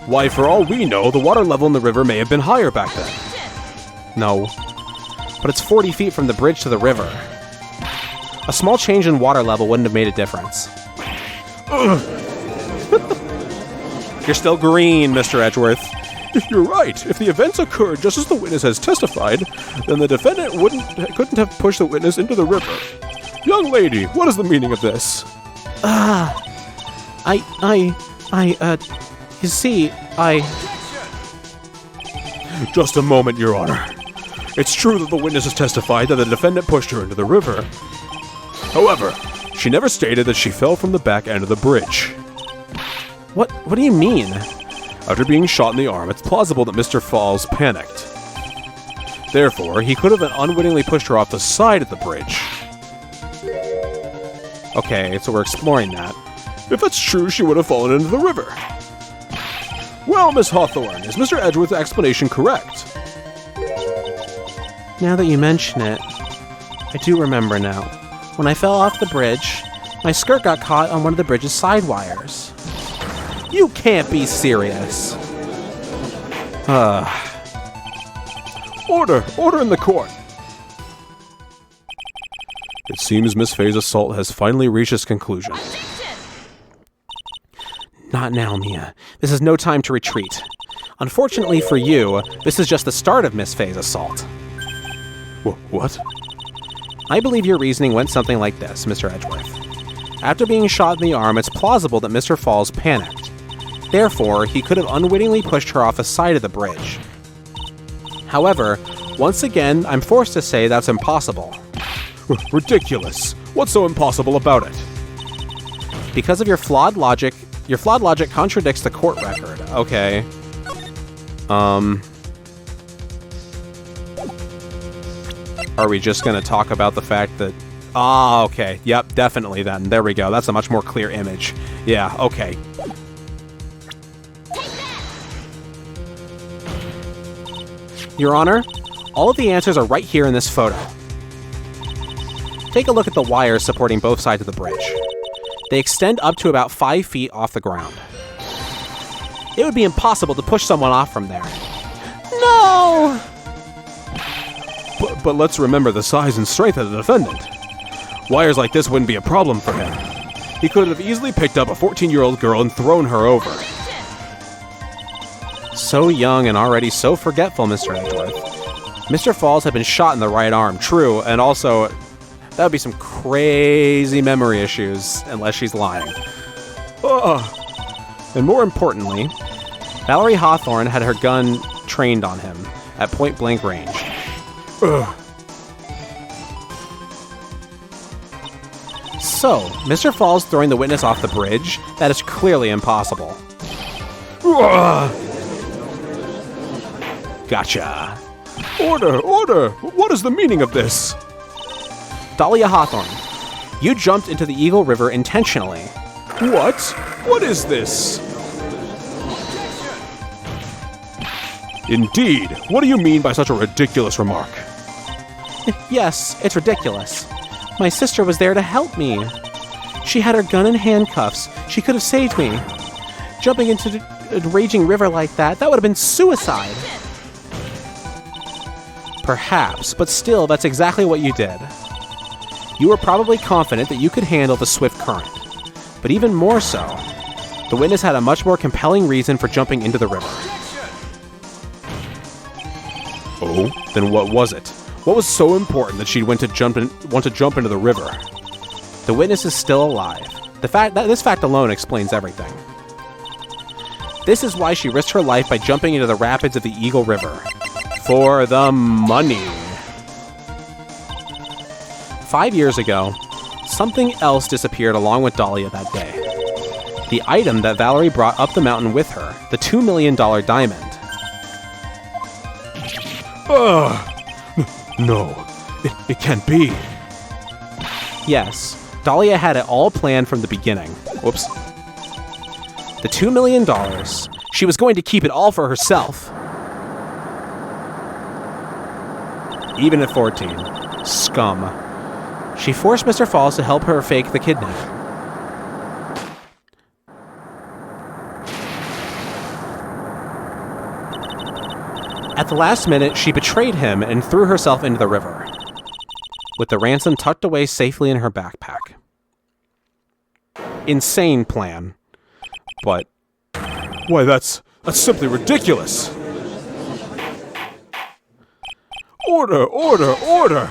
Why, for all we know, the water level in the river may have been higher back then. No. But it's 40 feet from the bridge to the river. A small change in water level wouldn't have made a difference. You're still green, Mr. Edgeworth. You're right. If the events occurred just as the witness has testified, then the defendant couldn't have pushed the witness into the river. Young lady, what is the meaning of this? You see, Just a moment, Your Honor. It's true that the witness has testified that the defendant pushed her into the river. However, she never stated that she fell from the back end of the bridge. What do you mean? After being shot in the arm, it's plausible that Mr. Falls panicked. Therefore, he could have unwittingly pushed her off the side of the bridge. Okay, so we're exploring that. If that's true, she would have fallen into the river. Well, Miss Hawthorne, is Mr. Edgeworth's explanation correct? Now that you mention it, I do remember now. When I fell off the bridge, my skirt got caught on one of the bridge's side wires. You can't be serious. Order in the court. It seems Miss Faye's assault has finally reached its conclusion. Not now, Mia. This is no time to retreat. Unfortunately for you, this is just the start of Miss Faye's assault. What? I believe your reasoning went something like this, Mr. Edgeworth. After being shot in the arm, it's plausible that Mr. Falls panicked. Therefore, he could have unwittingly pushed her off the side of the bridge. However, once again, I'm forced to say that's impossible. Ridiculous. What's so impossible about it? Because of your flawed logic contradicts the court record. Okay. Are we just going to talk about the fact that... okay. Yep, definitely then. There we go. That's a much more clear image. Yeah, okay. Your Honor, all of the answers are right here in this photo. Take a look at the wires supporting both sides of the bridge. They extend up to about 5 feet off the ground. It would be impossible to push someone off from there. No! But let's remember the size and strength of the defendant. Wires like this wouldn't be a problem for him. He could have easily picked up a 14-year-old girl and thrown her over. So young and already so forgetful, Mr. Edgeworth. Mr. Falls had been shot in the right arm, true, and also, that would be some crazy memory issues, unless she's lying. And more importantly, Valerie Hawthorne had her gun trained on him at point-blank range. So, Mr. Falls throwing the witness off the bridge, that is clearly impossible. Gotcha. Order! What is the meaning of this? Dahlia Hawthorne, you jumped into the Eagle River intentionally. What? What is this? Indeed. What do you mean by such a ridiculous remark? Yes, it's ridiculous. My sister was there to help me. She had her gun and handcuffs. She could have saved me. Jumping into a raging river like that would have been suicide. Perhaps, but still, that's exactly what you did. You were probably confident that you could handle the swift current. But even more so, the witness had a much more compelling reason for jumping into the river. Oh, then what was it? What was so important that she'd want to jump into the river? The witness is still alive. This fact alone explains everything. This is why she risked her life by jumping into the rapids of the Eagle River. For the money. 5 years ago, something else disappeared along with Dahlia that day. The item that Valerie brought up the mountain with her, the $2 million diamond. No, it can't be. Yes, Dahlia had it all planned from the beginning. Whoops. The $2 million, she was going to keep it all for herself. Even at 14. Scum. She forced Mr. Falls to help her fake the kidnapping. At the last minute, she betrayed him and threw herself into the river, with the ransom tucked away safely in her backpack. Insane plan. But... why, that's simply ridiculous. Order!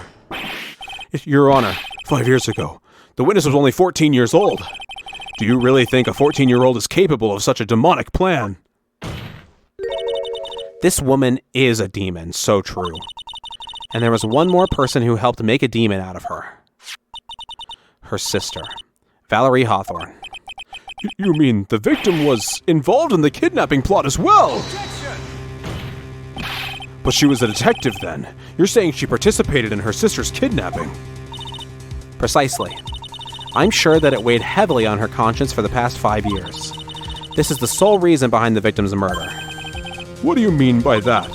Your Honor, 5 years ago, the witness was only 14 years old. Do you really think a 14-year-old is capable of such a demonic plan? this woman is a demon, so true. And there was one more person who helped make a demon out of her. Her sister, Valerie Hawthorne. You mean the victim was involved in the kidnapping plot as well? But she was a detective then. You're saying she participated in her sister's kidnapping? Precisely. I'm sure that it weighed heavily on her conscience for the past 5 years. This is the sole reason behind the victim's murder. What do you mean by that?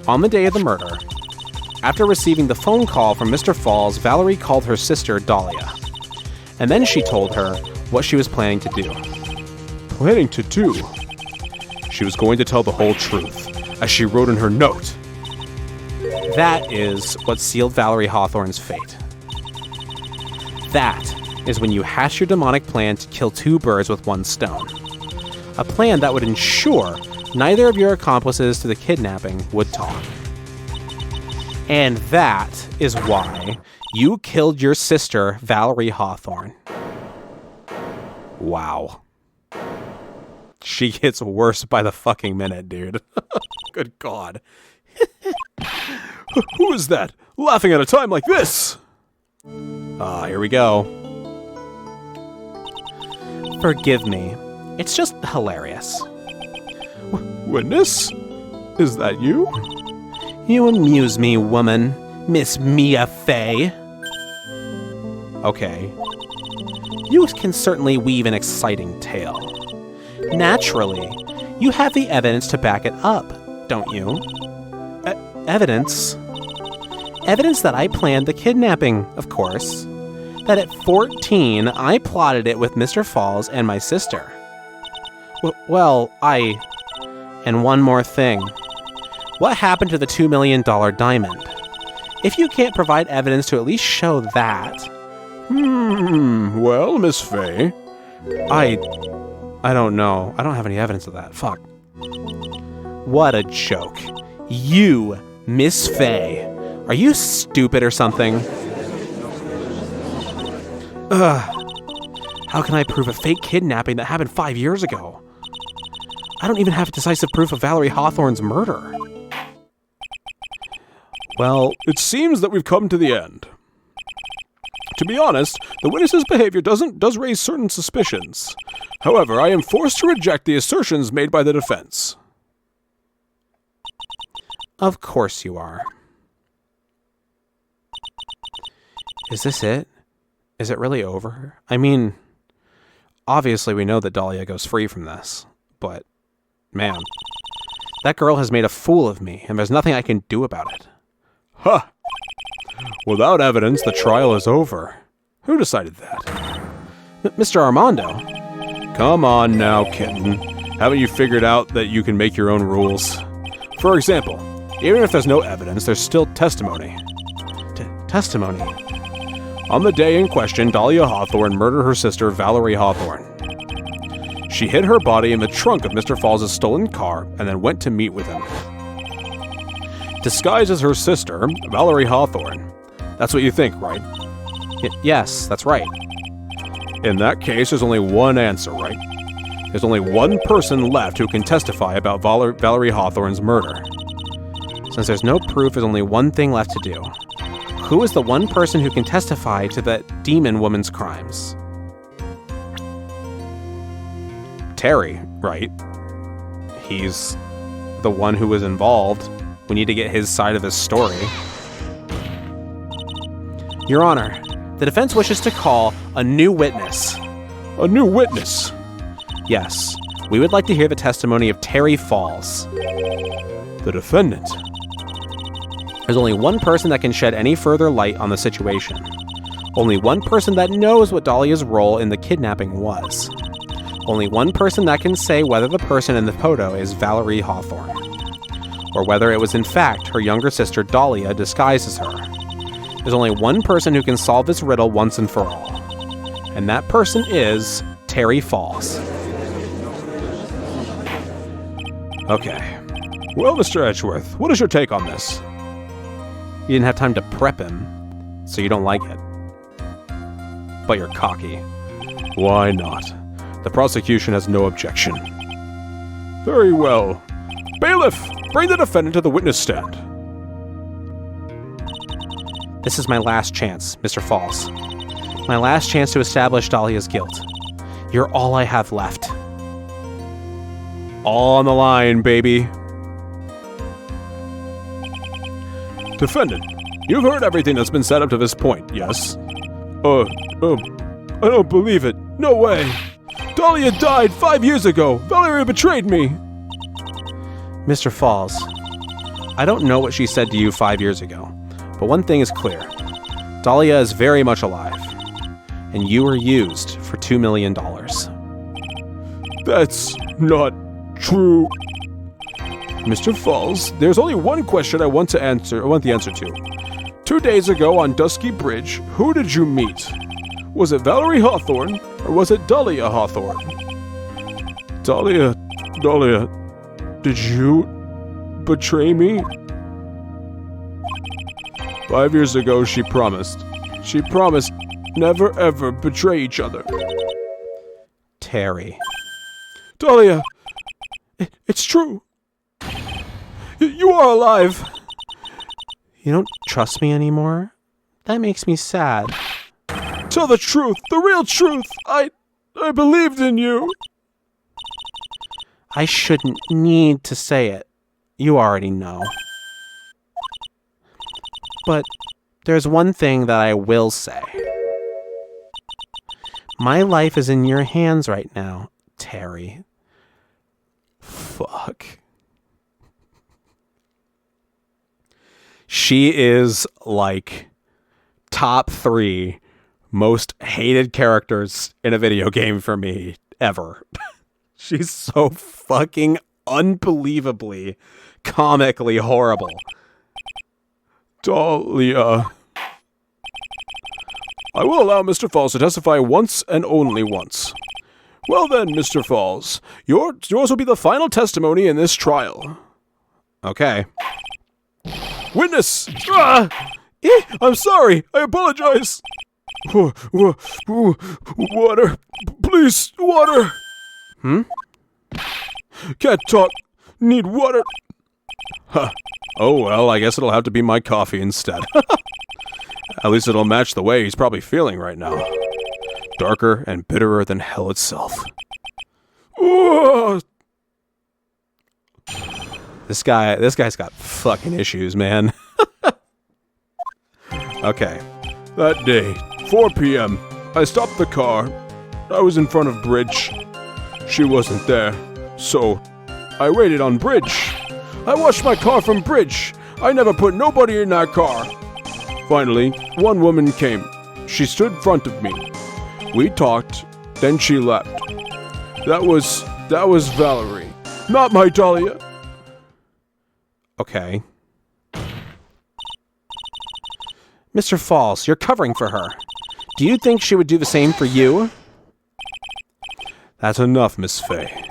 On the day of the murder, after receiving the phone call from Mr. Falls, Valerie called her sister Dahlia. And then she told her what she was planning to do. Planning to do? She was going to tell the whole truth, as she wrote in her note. That is what sealed Valerie Hawthorne's fate. That is when you hatch your demonic plan to kill 2 birds with 1 stone. A plan that would ensure neither of your accomplices to the kidnapping would talk. And that is why you killed your sister, Valerie Hawthorne. Wow. She gets worse by the fucking minute, dude. Good God. Who is that? Laughing at a time like this? Here we go. Forgive me. It's just hilarious. Witness? Is that you? You amuse me, woman. Miss Mia Fey. Okay. You can certainly weave an exciting tale. Naturally, you have the evidence to back it up, don't you? Evidence? Evidence that I planned the kidnapping, of course. That at 14, I plotted it with Mr. Falls and my sister. And one more thing. What happened to the $2 million diamond? If you can't provide evidence to at least show that... Well, Miss Fey... I don't know. I don't have any evidence of that. Fuck. What a joke. You, Miss Fey. Are you stupid or something? How can I prove a fake kidnapping that happened 5 years ago? I don't even have decisive proof of Valerie Hawthorne's murder. Well, it seems that we've come to the end. To be honest, the witness's behavior does raise certain suspicions. However, I am forced to reject the assertions made by the defense. Of course you are. Is this it? Is it really over? I mean, obviously we know that Dahlia goes free from this, but, man, that girl has made a fool of me, and there's nothing I can do about it. Huh. Without evidence, the trial is over. Who decided that? Mr. Armando. Come on now, kitten. Haven't you figured out that you can make your own rules? For example, even if there's no evidence, there's still testimony. Testimony? On the day in question, Dahlia Hawthorne murdered her sister, Valerie Hawthorne. She hid her body in the trunk of Mr. Falls' stolen car and then went to meet with him. Disguised as her sister, Valerie Hawthorne. That's what you think, right? Yes, that's right. In that case, there's only one answer, right? There's only one person left who can testify about Valerie Hawthorne's murder. Since there's no proof, there's only one thing left to do. Who is the one person who can testify to that demon woman's crimes? Terry, right? He's the one who was involved. We need to get his side of the story. Your Honor, the defense wishes to call a new witness. A new witness? Yes. We would like to hear the testimony of Terry Falls. The defendant? There's only one person that can shed any further light on the situation. Only one person that knows what Dahlia's role in the kidnapping was. Only one person that can say whether the person in the photo is Valerie Hawthorne, or whether it was in fact her younger sister Dahlia disguised as her. There's only one person who can solve this riddle once and for all. And that person is Terry Falls. Okay. Well, Mr. Edgeworth, what is your take on this? You didn't have time to prep him, so you don't like it. But you're cocky. Why not? The prosecution has no objection. Very well. Bailiff, bring the defendant to the witness stand. This is my last chance, Mr. Falls. My last chance to establish Dahlia's guilt. You're all I have left. All on the line, baby. Defendant, you've heard everything that's been said up to this point, yes? I don't believe it. No way. Dahlia died 5 years ago. Valerie betrayed me. Mr. Falls, I don't know what she said to you 5 years ago, but one thing is clear. Dahlia is very much alive, and you were used for $2 million. That's not true. Mr. Falls, there's only one question I want the answer to. 2 days ago on Dusky Bridge, who did you meet? Was it Valerie Hawthorne, or was it Dahlia Hawthorne? Dahlia, did you betray me? 5 years ago, she promised. She promised never ever betray each other. Terry. Dahlia, it's true. You are alive. You don't trust me anymore? That makes me sad. Tell the truth, the real truth. I believed in you. I shouldn't need to say it. You already know. But there's one thing that I will say. My life is in your hands right now, Terry. Fuck. She is like top 3 most hated characters in a video game for me ever. She's so fucking unbelievably comically horrible. Dahlia. I will allow Mr. Falls to testify once and only once. Well then, Mr. Falls, yours will be the final testimony in this trial. Okay. Witness! I'm sorry. I apologize. Water. Please, water. Can't talk. Need water. Huh. Oh, well, I guess it'll have to be my coffee instead. At least it'll match the way he's probably feeling right now. Darker and bitterer than hell itself. This guy's got fucking issues, man. Okay. That day, 4 p.m., I stopped the car. I was in front of Bridge. She wasn't there, so I waited on Bridge. I washed my car from Bridge. I never put nobody in that car. Finally, one woman came. She stood in front of me. We talked, then she left. That was Valerie, not my Dahlia. Okay. Mr. Falls, you're covering for her. Do you think she would do the same for you? That's enough, Miss Fay.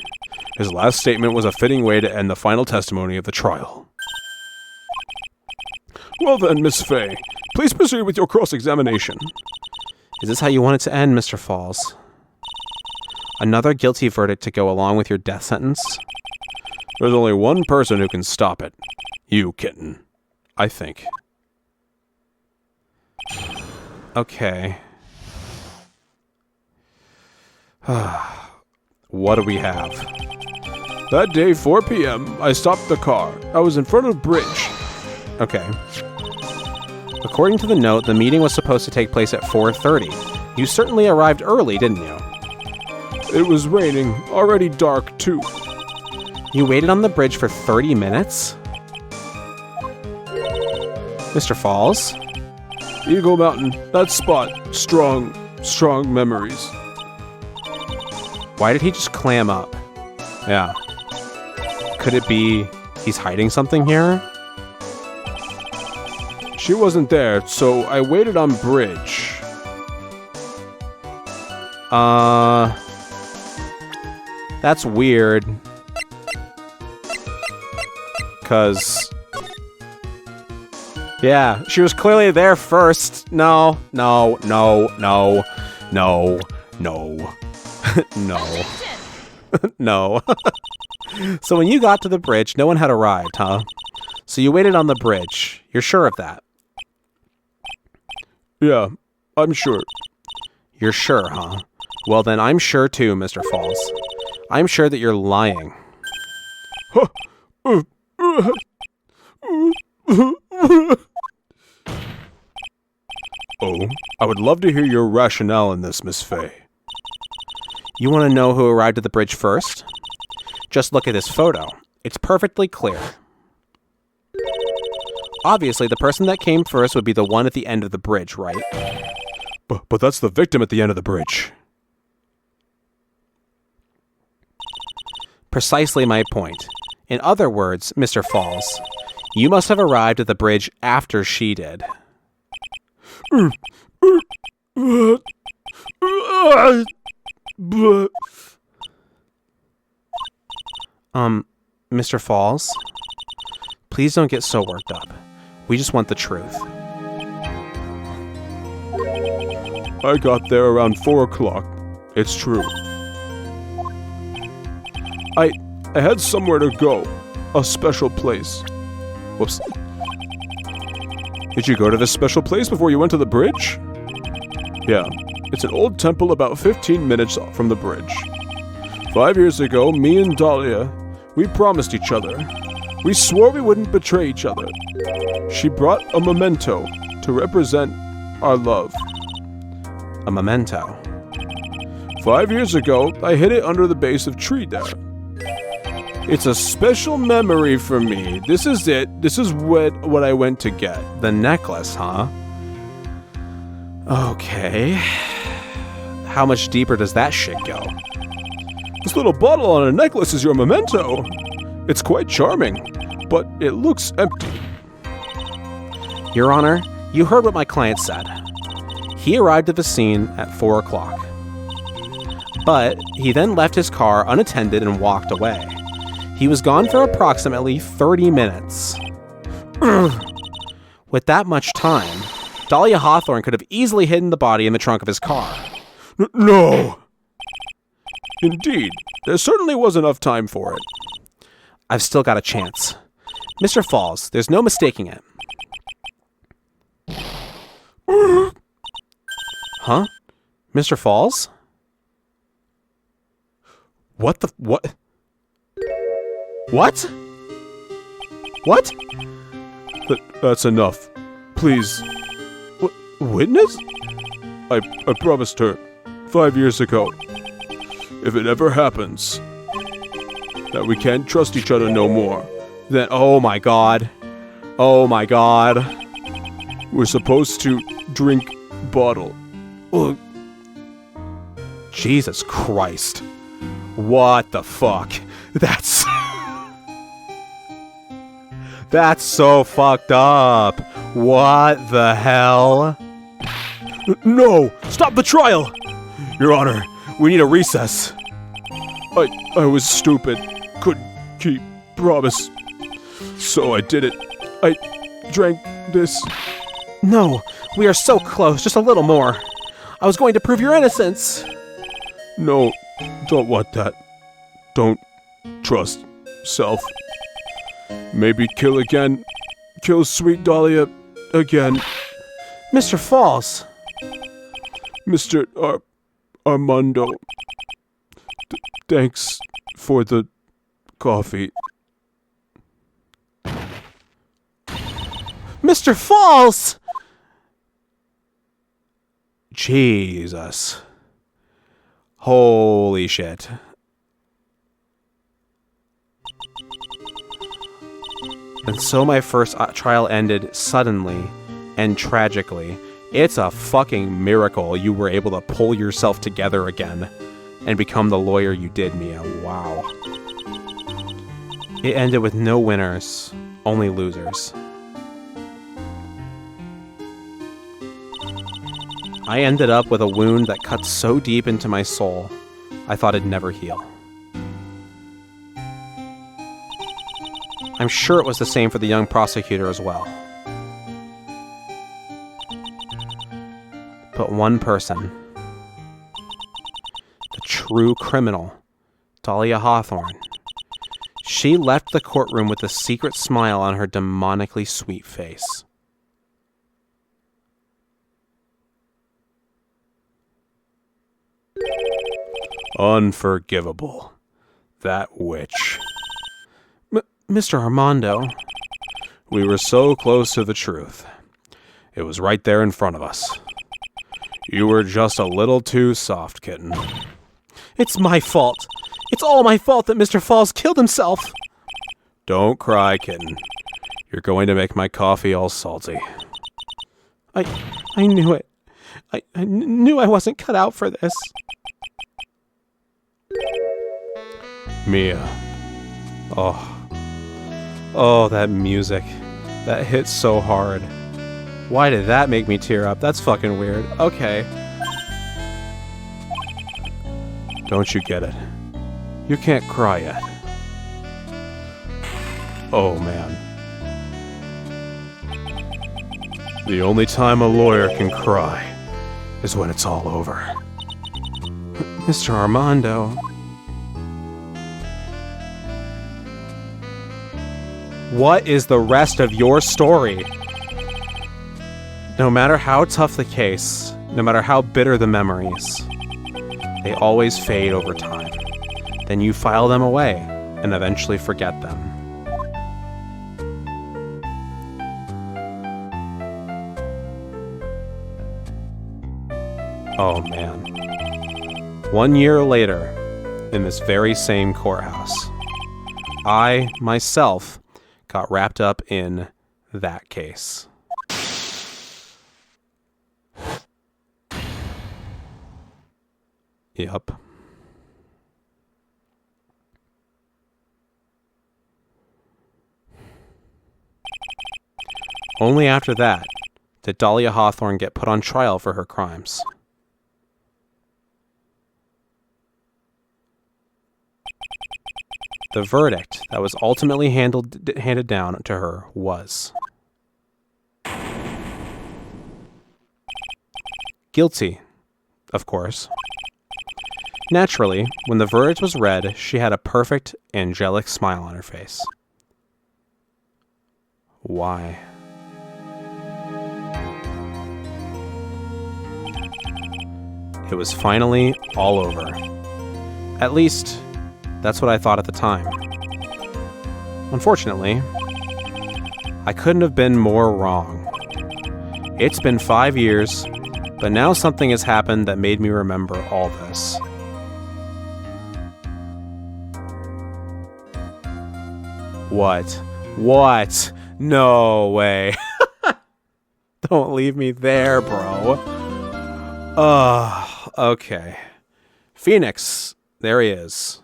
His last statement was a fitting way to end the final testimony of the trial. Well then, Miss Fay, please proceed with your cross-examination. Is this how you want it to end, Mr. Falls? Another guilty verdict to go along with your death sentence? There's only one person who can stop it. You, kitten. I think. Okay. What do we have? That day, 4 p.m., I stopped the car. I was in front of Bridge. Okay. According to the note, the meeting was supposed to take place at 4:30. You certainly arrived early, didn't you? It was raining. Already dark, too. You waited on the bridge for 30 minutes? Mr. Falls? Eagle Mountain. That spot. Strong memories. Why did he just clam up? Yeah. Could it be he's hiding something here? She wasn't there, so I waited on Bridge. That's weird. 'Cause... yeah, she was clearly there first. No. No. No. So when you got to the bridge, no one had arrived, huh? So you waited on the bridge. You're sure of that? Yeah, I'm sure. You're sure, huh? Well then, I'm sure too, Mr. Falls. I'm sure that you're lying. Oh, I would love to hear your rationale in this, Miss Fay. You want to know who arrived at the bridge first? Just look at this photo. It's perfectly clear. Obviously, the person that came first would be the one at the end of the bridge, right? But that's the victim at the end of the bridge. Precisely my point. In other words, Mr. Falls, you must have arrived at the bridge after she did. Mr. Falls? Please don't get so worked up. We just want the truth. I got there around 4 o'clock. It's true. I had somewhere to go. A special place. Whoops. Did you go to this special place before you went to the bridge? Yeah. It's an old temple about 15 minutes from the bridge. 5 years ago, me and Dahlia, we promised each other. We swore we wouldn't betray each other. She brought a memento to represent our love. A memento? 5 years ago, I hid it under the base of tree there. It's a special memory for me. This is it. This is what I went to get. The necklace, huh? Okay. How much deeper does that shit go? This little bottle on a necklace is your memento. It's quite charming, but it looks empty. Your Honor, you heard what my client said. He arrived at the scene at 4 o'clock. But he then left his car unattended and walked away. He was gone for approximately 30 minutes. With that much time, Dahlia Hawthorne could have easily hidden the body in the trunk of his car. No! Indeed, there certainly was enough time for it. I've still got a chance. Mr. Falls, there's no mistaking it. Huh? Mr. Falls? What? What? That's enough. Please. Witness? I promised her 5 years ago. If it ever happens that we can't trust each other no more, then oh my god. Oh my god. We're supposed to drink bottle. Ugh. Jesus Christ. What the fuck? That's so fucked up. What the hell? No! Stop the trial! Your Honor, we need a recess. I was stupid. Couldn't keep promise. So I did it. I drank this. No, we are so close. Just a little more. I was going to prove your innocence. No, don't want that. Don't trust self. Maybe kill again. Kill sweet Dahlia again. Mr. Falls. Mr. Armando. Thanks for the coffee. Mr. Falls! Jesus. Holy shit. And so my first trial ended suddenly and tragically. It's a fucking miracle you were able to pull yourself together again and become the lawyer you did, Mia. Wow. It ended with no winners, only losers. I ended up with a wound that cut so deep into my soul, I thought it'd never heal. I'm sure it was the same for the young prosecutor as well. But one person, the true criminal, Dahlia Hawthorne, she left the courtroom with a secret smile on her demonically sweet face. Unforgivable. That witch. Mr. Armando. We were so close to the truth. It was right there in front of us. You were just a little too soft, kitten. It's my fault. It's all my fault that Mr. Falls killed himself. Don't cry, kitten. You're going to make my coffee all salty. I knew it. I knew I wasn't cut out for this. Mia. Oh, that music. That hits so hard. Why did that make me tear up? That's fucking weird. Okay. Don't you get it? You can't cry yet. Oh, man. The only time a lawyer can cry is when it's all over. Mr. Armando. What is the rest of your story? No matter how tough the case, no matter how bitter the memories, they always fade over time. Then you file them away and eventually forget them. Oh man. 1 year later, in this very same courthouse, I, myself, got wrapped up in that case. Yep. Only after that did Dahlia Hawthorne get put on trial for her crimes. The verdict that was ultimately handed down to her was guilty, of course. Naturally, when the verdict was read, she had a perfect, angelic smile on her face. Why? It was finally all over. At least, that's what I thought at the time. Unfortunately, I couldn't have been more wrong. It's been 5 years, but now something has happened that made me remember all this. What? No way. Don't leave me there, bro. Okay. Phoenix. There he is.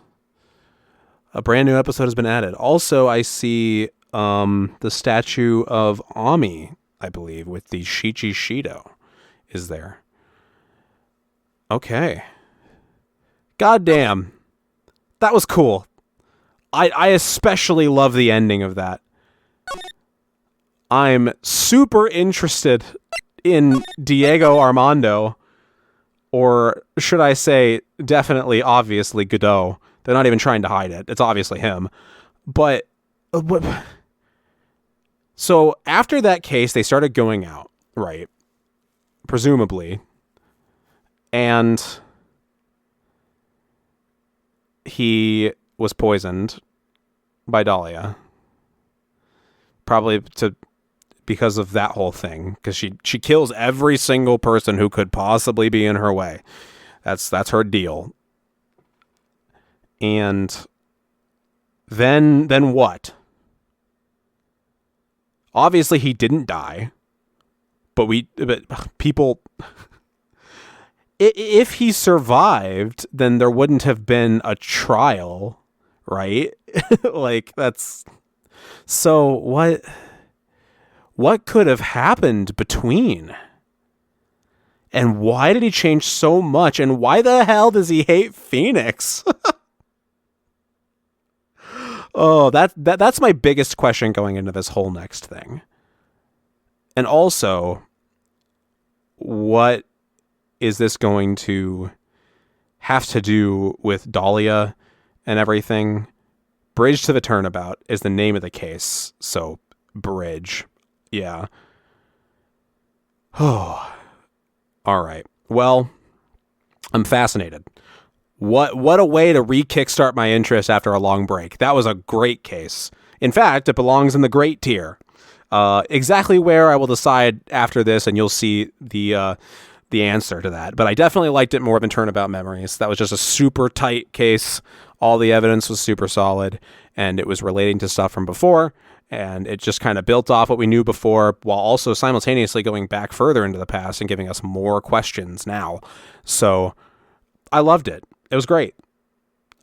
A brand new episode has been added. Also, I see the statue of Ami, I believe, with the Shichi Shido is there. Okay. Goddamn. That was cool. I especially love the ending of that. I'm super interested in Diego Armando, or should I say, definitely, obviously, Godot. They're not even trying to hide it. It's obviously him. But, so after that case, they started going out, right? Presumably. And he was poisoned by Dahlia. Probably because of that whole thing. Because she kills every single person who could possibly be in her way. That's her deal. And then what? Obviously he didn't die. But people, if he survived, then there wouldn't have been a trial, right? Like, that's... So what could have happened between? And why did he change so much? And why the hell does he hate Phoenix? Oh, that's my biggest question going into this whole next thing. And also, what is this going to have to do with Dahlia and everything? Bridge to the Turnabout is the name of the case. So, Bridge. Yeah. Oh. All right. Well, I'm fascinated. What a way to re-kickstart my interest after a long break. That was a great case. In fact, it belongs in the great tier. Exactly where I will decide after this, and you'll see the answer to that. But I definitely liked it more than Turnabout Memories. That was just a super tight case. All the evidence was super solid, and it was relating to stuff from before, and it just kind of built off what we knew before while also simultaneously going back further into the past and giving us more questions now. So I loved it. It was great.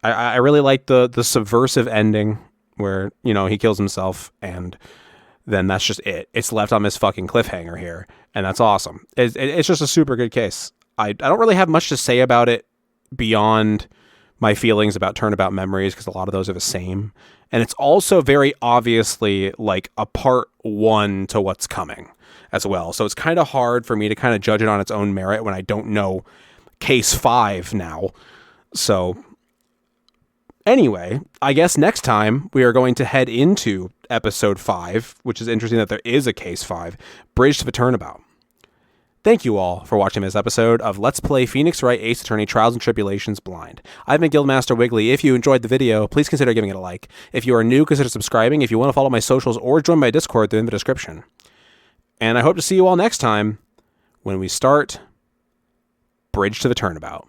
I really liked the subversive ending where, you know, he kills himself and then that's just it. It's left on this fucking cliffhanger here, and that's awesome. It's just a super good case. I don't really have much to say about it beyond my feelings about Turnabout Memories, because a lot of those are the same. And it's also very obviously like a part one to what's coming as well. So it's kind of hard for me to kind of judge it on its own merit when I don't know case 5 now. So anyway, I guess next time we are going to head into episode 5, which is interesting that there is a case 5, Bridge to the Turnabout. Thank you all for watching this episode of Let's Play Phoenix Wright Ace Attorney Trials and Tribulations Blind. I've been Guildmaster Wiggly. If you enjoyed the video, please consider giving it a like. If you are new, consider subscribing. If you want to follow my socials or join my Discord, they're in the description. And I hope to see you all next time when we start Bridge to the Turnabout.